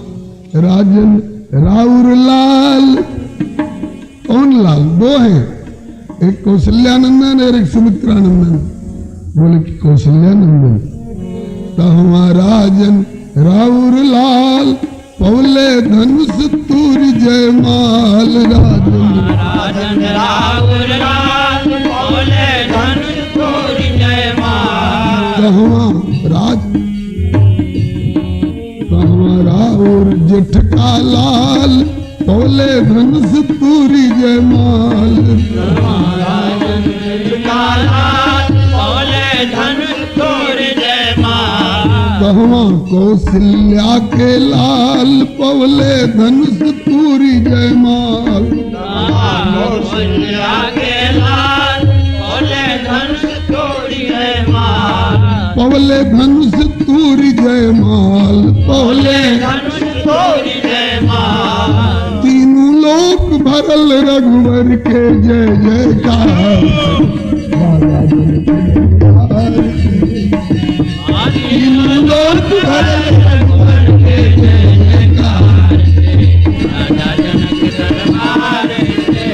राजन राउर लाल, कौन लाल? दो हैं, एक कौशल्यानंदन और एक सुमित्रानंदन। बोले कि कौशल्यानंदन, तो हमारा राजन राउर लाल, पौले धनुष तूर जयमाल।
राजन राउर लाल, पौले धनुष तूर जयमाल।
राउर जेठ का लाल, पौले धनुष तूरी जयमाल।
राजन जेठ का लाल, पौले धनुष तूर जयमाल।
कौशल्या के लाल, पौले धनुष तूरी जयमाल।
कौशल्या के लाल, पौले धनुष तूरी जयमाल।
पौले धनुष तूरी जयमाल, पौले
धनुष तूरी जयमाल।
तीनों लोक भरल रघुवर के जय जयकार। तीनों लोक भरल
रघुवर के जय जयकार से, राजा जनक दरबार से।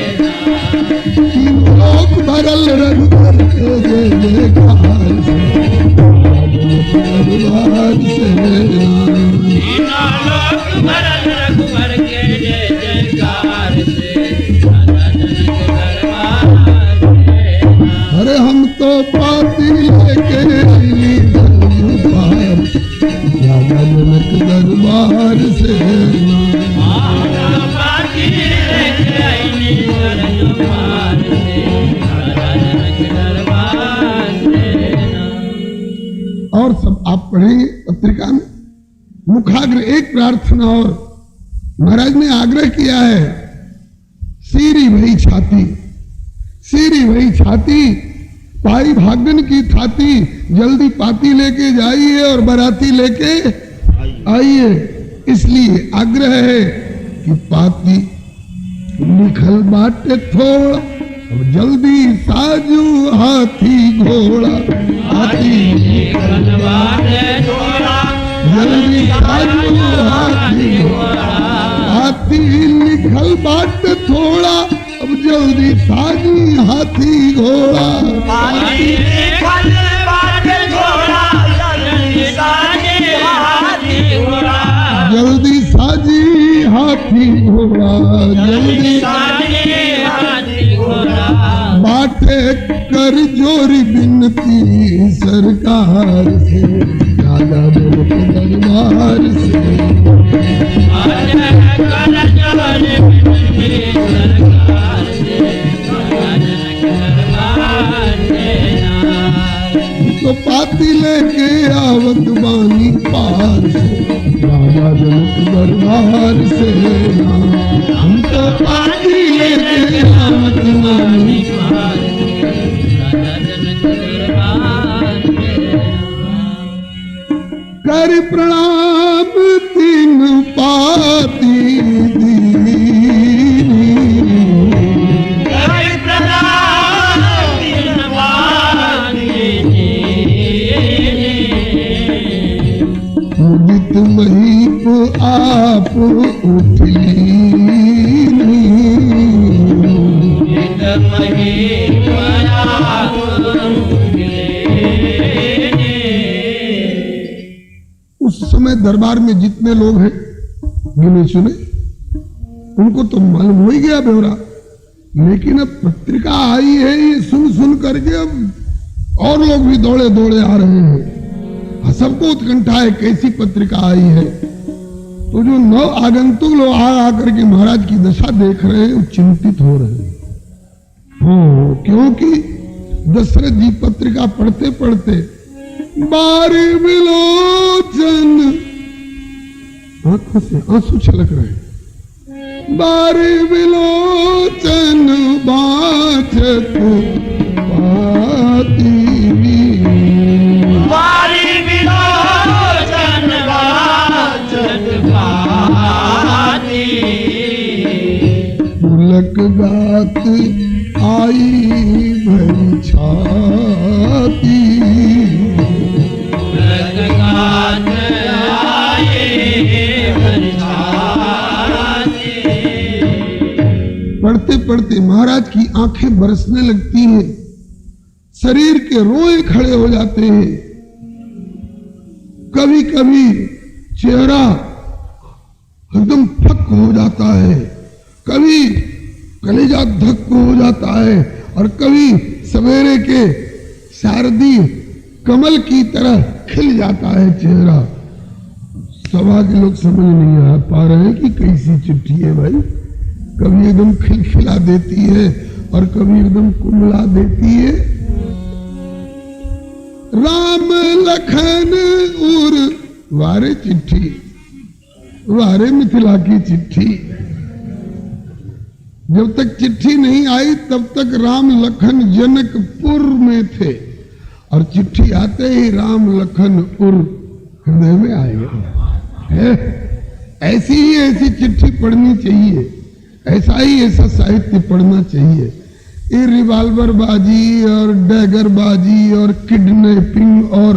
तीनों लोक भरल रघुवर के जय जयकार से, दरबार से।
तीनों लोक भरल रघुवर के जय जयकार से, राजा जनक दरबार से।
अरे हम तो पाती लेके दरबार, राजा जनक दरबार से।
पाती लेके आईनी दरबार से, राजा जनक दरबार से।
और सब आप पढ़ेंगे पत्रिका में। मुखाग्र एक प्रार्थना और महाराज ने आग्रह किया है, सीरी भई छाती, सीरी भई छाती, पाई भागन की थाती, जल्दी पाती लेके जाइए और बराती लेके आइए। इसलिए आग्रह है कि पाती लिखल बाटे थोड़ा, अब जल्दी साजू हाथी घोड़ा। हाथी
लिखल बाटे थोड़ा,
जल्दी साजू हाथी घोड़ा। हाथी लिखल बाटे थोड़ा, अब जल्दी साजी हाथी घोड़ा।
हाथी लिखल बाटे थोड़ा, जल्दी साजी हाथी घोड़ा।
जल्दी साजी हाथी घोड़ा, जल्दी
साजी हाथी घोड़ा।
बाटे कर जोरी बिनती सरकार से, राजा जनक दरबार से।
बाटे कर जोरी बिनती सरकार से, राजा जनक दरबार से।
तो पाती लेके आवत बानी, दरबार से, राजा जनक दरबार से राम। हम तो पानी लेके राम तुम्हारी
पार से, राजा जनक दरबार से राम।
कर प्रणाम तीन पाती दीनी,
कर प्रणाम तीन पाती दीनी।
मुदित महीप आप उठली,
मुदित महीप आप उठली।
उस समय दरबार में जितने लोग हैं गिने चुने, उनको तो मालूम हो ही गया ब्यौरा, लेकिन अब पत्रिका आई है ये सुन सुन करके अब और लोग भी दौड़े दौड़े आ रहे हैं। सबको उत्कंठा है कैसी पत्रिका आई है। तो जो नौ आगंतुक लोग आ आकर के महाराज की दशा देख रहे हैं, चिंतित हो रहे हैं। क्योंकि दशरथ जी पत्रिका पढ़ते पढ़ते बारी विलोचन, आंखों से आंसू छलक रहे हैं। बारी विलोचन बाचक पाती,
बारी विलोचन बाचक पाती।
पुलक गात आई भरी छाती,
पुलक गात आई भरी छाती।
पढ़ते पढ़ते महाराज की आंखें बरसने लगती हैं, शरीर के रोए खड़े हो जाते हैं। कभी कभी चेहरा एकदम फक हो जाता है, कभी कलेजा धक हो जाता है, और कभी सवेरे के शारदी कमल की तरह खिल जाता है चेहरा। सभा के लोग समझ नहीं आ पा रहे हैं कि कैसी चिट्ठी है भाई। कभी एकदम खिलखिला देती है और कभी एकदम कुमला देती है। राम लखन उर वारे चिट्ठी, वारे मिथिला की चिट्ठी। जब तक चिट्ठी नहीं आई तब तक राम लखन जनकपुर में थे, और चिट्ठी आते ही राम लखन उर हृदय में आएगा। ऐसी ही ऐसी चिट्ठी पढ़नी चाहिए, ऐसा ही ऐसा साहित्य पढ़ना चाहिए। ये रिवाल्वर बाजी और डैगर बाजी और किडनैपिंग और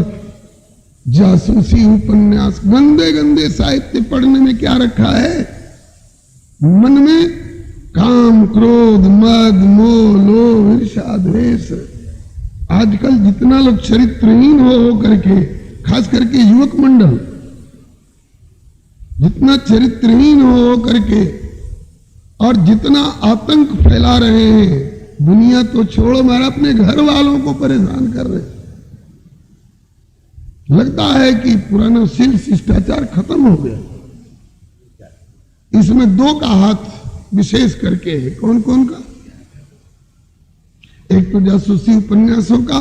जासूसी उपन्यास, गंदे गंदे साहित्य पढ़ने में क्या रखा है? मन में काम, क्रोध, मद, मोह, लोभ, ईर्ष्या, द्वेष। आजकल जितना लोग चरित्रहीन हो करके, खास करके युवक मंडल जितना चरित्रहीन हो करके और जितना आतंक फैला रहे हैं, दुनिया तो छोड़ो, हमारा अपने घर वालों को परेशान कर रहे हैं। लगता है कि पुराना शील शिष्टाचार खत्म हो गया। इसमें दो का हाथ विशेष करके है। कौन कौन का? एक तो जासूसी उपन्यासों का,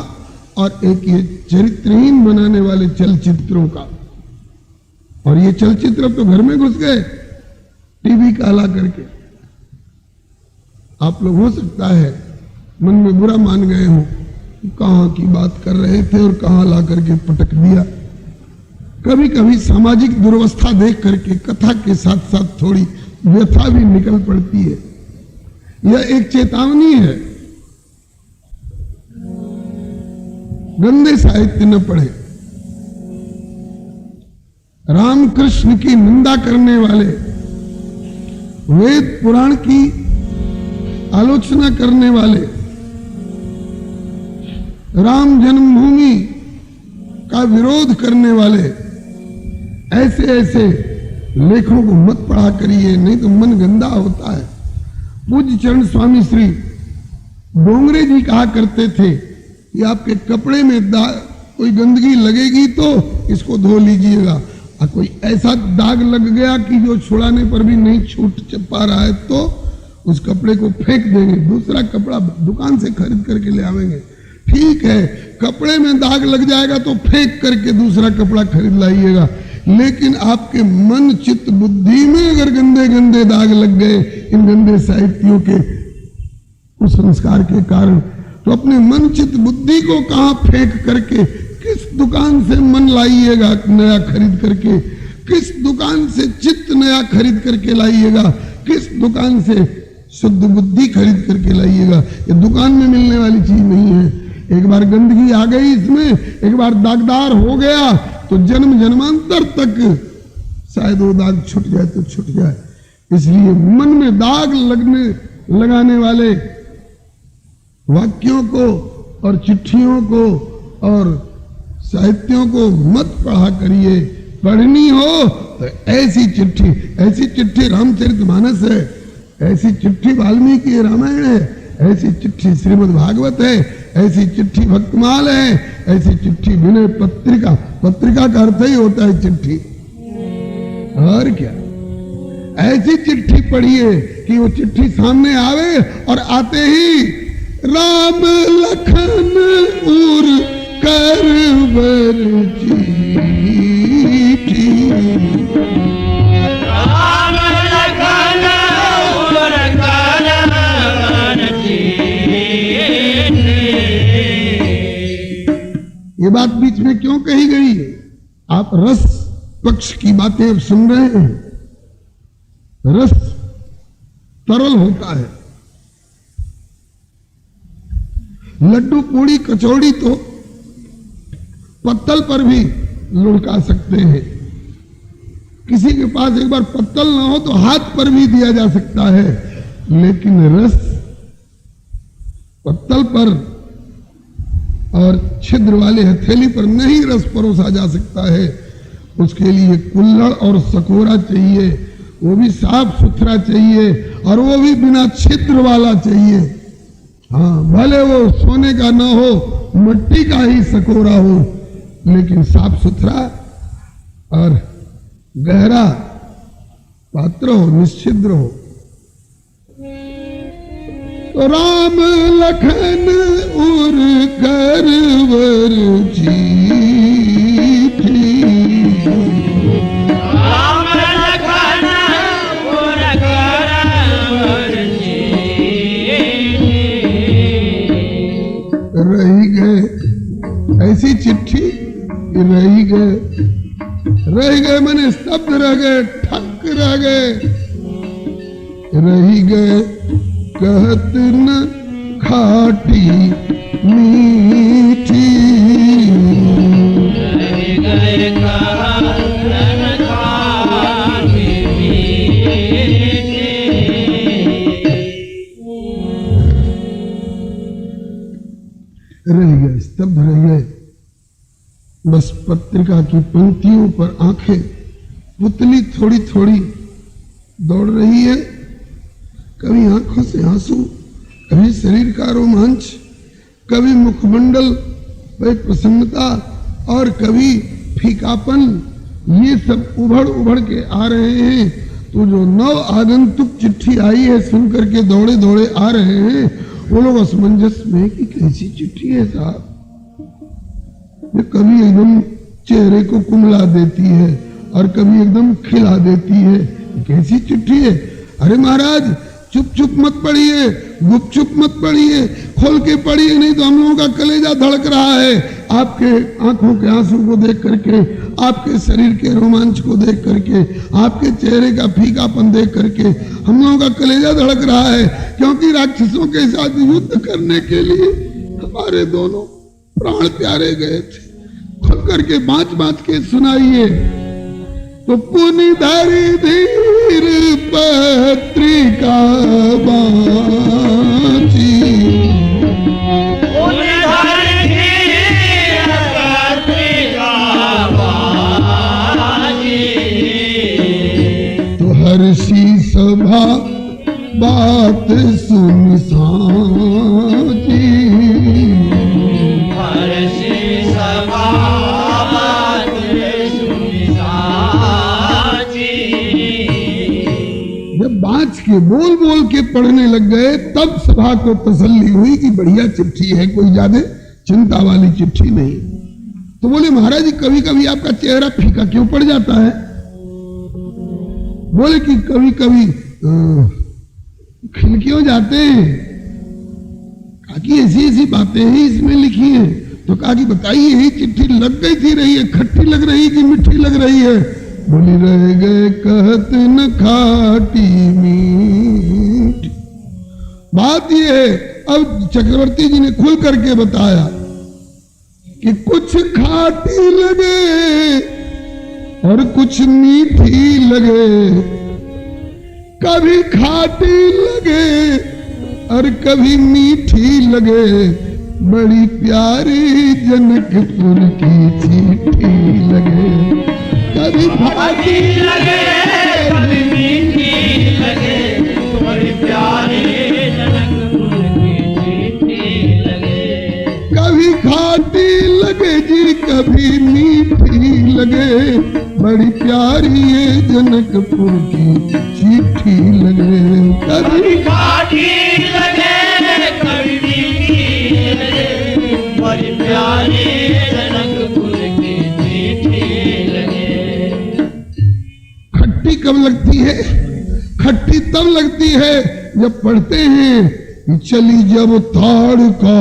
और एक ये चरित्रहीन बनाने वाले चलचित्रों का। और ये चलचित्र तो घर में घुस गए, टीवी का ला करके। आप लोग हो सकता है मन में बुरा मान गए हो, कहां की बात कर रहे थे और कहां ला करके पटक दिया। कभी कभी सामाजिक दुर्वस्था देख करके कथा के साथ साथ थोड़ी व्यथा भी निकल पड़ती है। यह एक चेतावनी है, गंदे साहित्य न पढ़े। रामकृष्ण की निंदा करने वाले, वेद पुराण की आलोचना करने वाले, राम जन्मभूमि का विरोध करने वाले, ऐसे ऐसे लेखों को मत पढ़ा करिए, नहीं तो मन गंदा होता है। पूज्य चरण स्वामी श्री डोंगरे जी कहा करते थे कि आपके कपड़े में कोई गंदगी लगेगी तो इसको धो लीजिएगा, और कोई ऐसा दाग लग गया कि जो छुड़ाने पर भी नहीं छूट पा रहा है तो उस कपड़े को फेंक देंगे, दूसरा कपड़ा दुकान से खरीद करके ले आवेंगे। ठीक है, कपड़े में दाग लग जाएगा तो फेंक करके दूसरा कपड़ा खरीद लाइएगा। लेकिन आपके मन चित्त बुद्धि में अगर गंदे गंदे दाग लग गए इन गंदे साहित्यों के कुसंस्कार के कारण, तो अपने मन चित्त बुद्धि को कहां फेंक करके किस दुकान से मन लाइएगा नया खरीद करके, किस दुकान से चित्त नया खरीद करके लाइएगा, किस दुकान से शुद्ध बुद्धि खरीद करके लाइएगा। ये दुकान में मिलने वाली चीज नहीं है। एक बार गंदगी आ गई इसमें, एक बार दागदार हो गया तो जन्म जन्मांतर तक शायद वो दाग छूट जाए तो छूट जाए। इसलिए मन में दाग लगाने वाले वाक्यों को और चिट्ठियों को और साहित्यों को मत पढ़ा करिए। पढ़नी हो तो ऐसी चिट्ठी रामचरितमानस है, ऐसी चिट्ठी वाल्मीकि रामायण है, ऐसी चिट्ठी श्रीमद् भागवत है, ऐसी चिट्ठी भक्तमाल है, ऐसी चिट्ठी विनय पत्रिका। पत्रिका का अर्थ ही होता है चिट्ठी, और क्या। ऐसी चिट्ठी पढ़िए कि वो चिट्ठी सामने आवे और आते ही राम लखन उर करवर चिट्ठी,
राम लखन उर करवर चिट्ठी।
ये बात बीच में क्यों कही गई है? आप रस पक्ष की बातें अब सुन रहे हैं। रस तरल होता है, लड्डू पूड़ी कचौड़ी तो पत्तल पर भी लुढ़का सकते हैं। किसी के पास एक बार पत्तल ना हो तो हाथ पर भी दिया जा सकता है, लेकिन रस पत्तल पर और छिद्र वाले हथेली पर नहीं रस परोसा जा सकता है। उसके लिए कुल्हड़ और सकोरा चाहिए, वो भी साफ सुथरा चाहिए और वो भी बिना छिद्र वाला चाहिए। हाँ, भले वो सोने का ना हो, मिट्टी का ही सकोरा हो, लेकिन साफ सुथरा और गहरा पात्र हो, निश्चिद्र हो। तो राम लखन उर करवर चिट्ठी,
राम लखन उर करवर चिट्ठी।
रही गए ऐसी चिट्ठी, रह गए मैंने स्तब्ध रह गए, ठक रह गए, रही गए कहत न खाटी मीठी,
रह गए कहत न खाटी मीठी।
रह गए, स्तब्ध रह गए। बस पत्रिका की पंक्तियों पर आंखें पुतली थोड़ी थोड़ी दौड़ रही है। कभी आंखों से आंसू, कभी शरीर का रोमांच, कभी मुखमंडल पर प्रसन्नता और कभी फीकापन, ये सब उभड़ उभड़ के आ रहे हैं। तो जो नव आगंतुक चिट्ठी आई है सुन करके दौड़े दौड़े आ रहे हैं, वो लोग असमंजस में कि कैसी चिट्ठी है साहब, ये कभी एकदम चेहरे को कुमला देती है और कभी एकदम खिला देती है। कैसी चिट्ठी है? अरे महाराज चुप चुप मत पढ़िए, गुपचुप मत पढ़िए, खोल के पढ़िए, नहीं तो हम लोगों का कलेजा धड़क रहा है आपके आंखों के आंसू को देख करके, आपके शरीर के रोमांच को देख करके, आपके चेहरे का फीकापन देख करके हम लोगों का कलेजा धड़क रहा है। क्योंकि राक्षसों के साथ युद्ध करने के लिए हमारे दोनों प्राण प्यारे गए थे। खुल करके बाँच बाँच के सुनाइए। तो पुनि धरि धीर पत्रिका बाँची,
पुनि धरि धीर पत्रिका बाँची।
तो हर्षि सभा बात सुन साची,
हर्षि सभा बात सुन साची।
जब बाँच के बोल बोल के पढ़ने लग गए तब सभा को तसल्ली हुई कि बढ़िया चिट्ठी है, कोई ज्यादा चिंता वाली चिट्ठी नहीं। तो बोले महाराज जी कभी कभी आपका चेहरा फीका क्यों पड़ जाता है? बोले कि कभी कभी खिल क्यों जाते हैं? कहा कि ऐसी ऐसी बातें ही इसमें लिखी हैं। तो कहा कि बताइए, यही चिट्ठी लग गई थी रही है, खट्टी लग रही कि मीठी लग रही है? बोली रह गए कहत न खाटी मीठ। बात यह है, अब चक्रवर्ती जी ने खुल करके बताया कि कुछ खाटी लगे और कुछ मीठी लगे, कभी खाटी लगे और कभी मीठी लगे, बड़ी प्यारी जनकपुर की चिट्ठी लगे। कभी खाटी
लगे कभी मीठी लगे, बड़ी प्यारी जनकपुर की चिट्ठी लगे।
कभी खाटी लगे जी कभी मीठी लगे, बड़ी प्यारी ये जनकपुर की चिट्ठी लगे। कभी
खाटी लगे कभी मीठी लगे, बड़ी प्यारी जनकपुर की चिट्ठी लगे।
खट्टी कब लगती है? खट्टी तब लगती है जब पढ़ते हैं कि चली जब ताड़का,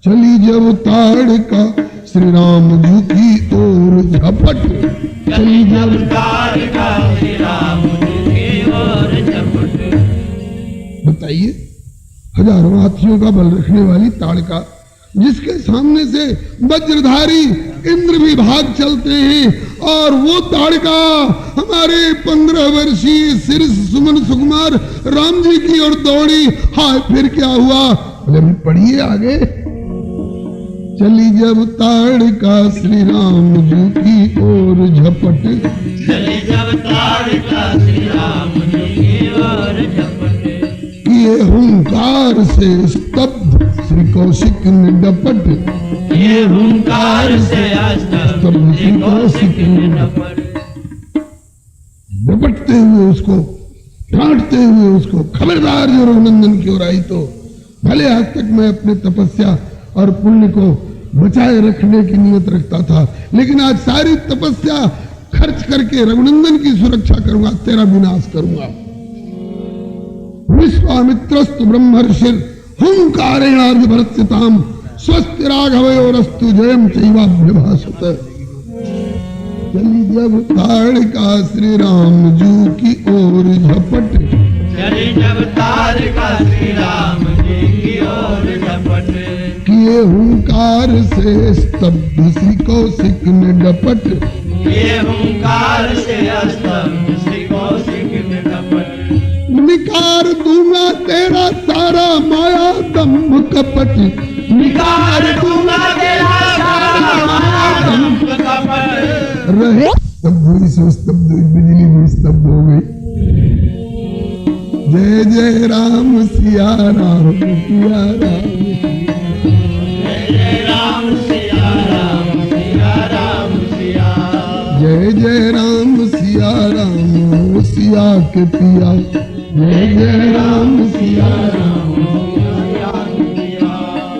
चली जब ताड़का श्री राम जी की ओर झपट,
चली जब ताड़का श्री राम जी की ओर झपट।
बताइए, हजारों हाथियों का बल रखने वाली ताड़का, जिसके सामने से वज्रधारी इंद्र भी भाग चलते हैं, और वो ताड़का हमारे 15 वर्षीय शीर्ष सुमन सुकुमार राम जी की ओर दौड़ी। हाय फिर क्या हुआ? बोले पढ़िए आगे। चली जब ताड़का श्री राम जी की ओर झपट,
चली जब ताड़का श्री राम जी की ओर झपट।
ये हुंकार से स्तब्ध श्री कौशिक ने डपट,
ये हुंकार से स्तब्ध श्री कौशिक ने डपट।
डपटते हुए उसको, डांटते हुए उसको, खबरदार जो रघुनंदन की ओर आई तो भले आज तक मैं अपने तपस्या और पुण्य को बचाए रखने की नियत रखता था, लेकिन आज सारी तपस्या खर्च करके रघुनंदन की सुरक्षा करूंगा, तेरा विनाश करूंगा। विश्वामित्रस्तु ब्रह्मर्षिर हुंकारेणार्धभरत्यताम स्वस्ति राघवयोरस्तु जयम चैवाभ्यभासत। चली जब ताड़का श्री राम जी की ओर झपट,
चली जब ताड़का श्री राम जी की ओर झपट।
किए हुंकार से स्तब्ध श्री कौशिक ने डपट,
ये हुंकार से स्तब्ध श्री कौशिक ने डपट।
निकार दूंगा तेरा सारा माया दम्भ कपट,
निकार दूंगा तेरा सारा माया दम्भ कपट।
रहे स्तब्ध हुई सो स्तब्ध हुई, बिजली भी स्तब्ध हो गई। जय जय राम सिया राम सिया राम,
जय राम सिया राम सिया राम सिया।
जय जय राम सिया राम सिया के पिया, जय जय राम सिया राम।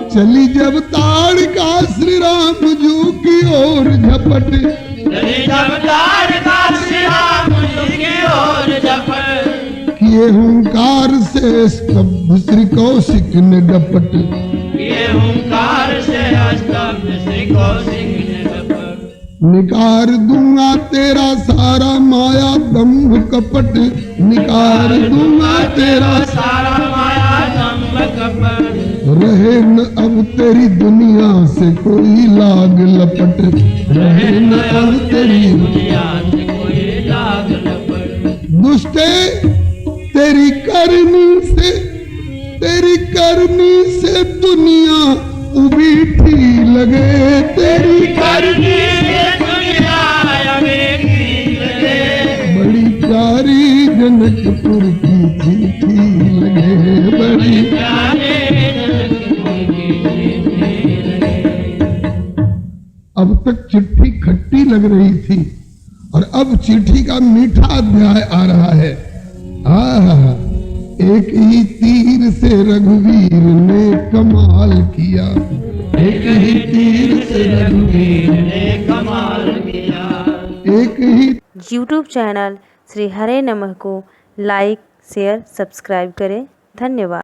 चली जब ताड़का श्री राम जी की ओर झपट,
चली जब ताड़का श्री राम जी की ओर झपट।
किए हुंकार से स्तब्ध श्री कौशिक ने डपट,
ये हुंकार से स्तब्ध श्री कौशिक ने डपट।
निकार दूंगा तेरा सारा माया दम्भ कपट, निकार दूंगा तेरा
सारा माया दम्भ कपट।
रहे न अब तेरी दुनिया से कोई लाग लपट, रहे न अब तेरी
दुनिया से कोई लाग लपट।
दुष्टे तेरी करनी से दुनिया उबीठी लगे, तेरी
करनी से दुनिया अबीठी लगे।
बड़ी प्यारी जनकपुर की चिट्ठी लगे, बड़ी
प्यारे जनकपुर की चिट्ठी लगे।
अब तक चिट्ठी खट्टी लग रही थी और अब चिट्ठी का मीठा अध्याय आ रहा है। एक ही तीर से रघुवीर ने कमाल किया,
एक ही तीर से रघुवीर ने कमाल किया।
एक ही
यूट्यूब चैनल श्री हरे नमः को लाइक शेयर सब्सक्राइब करें। धन्यवाद।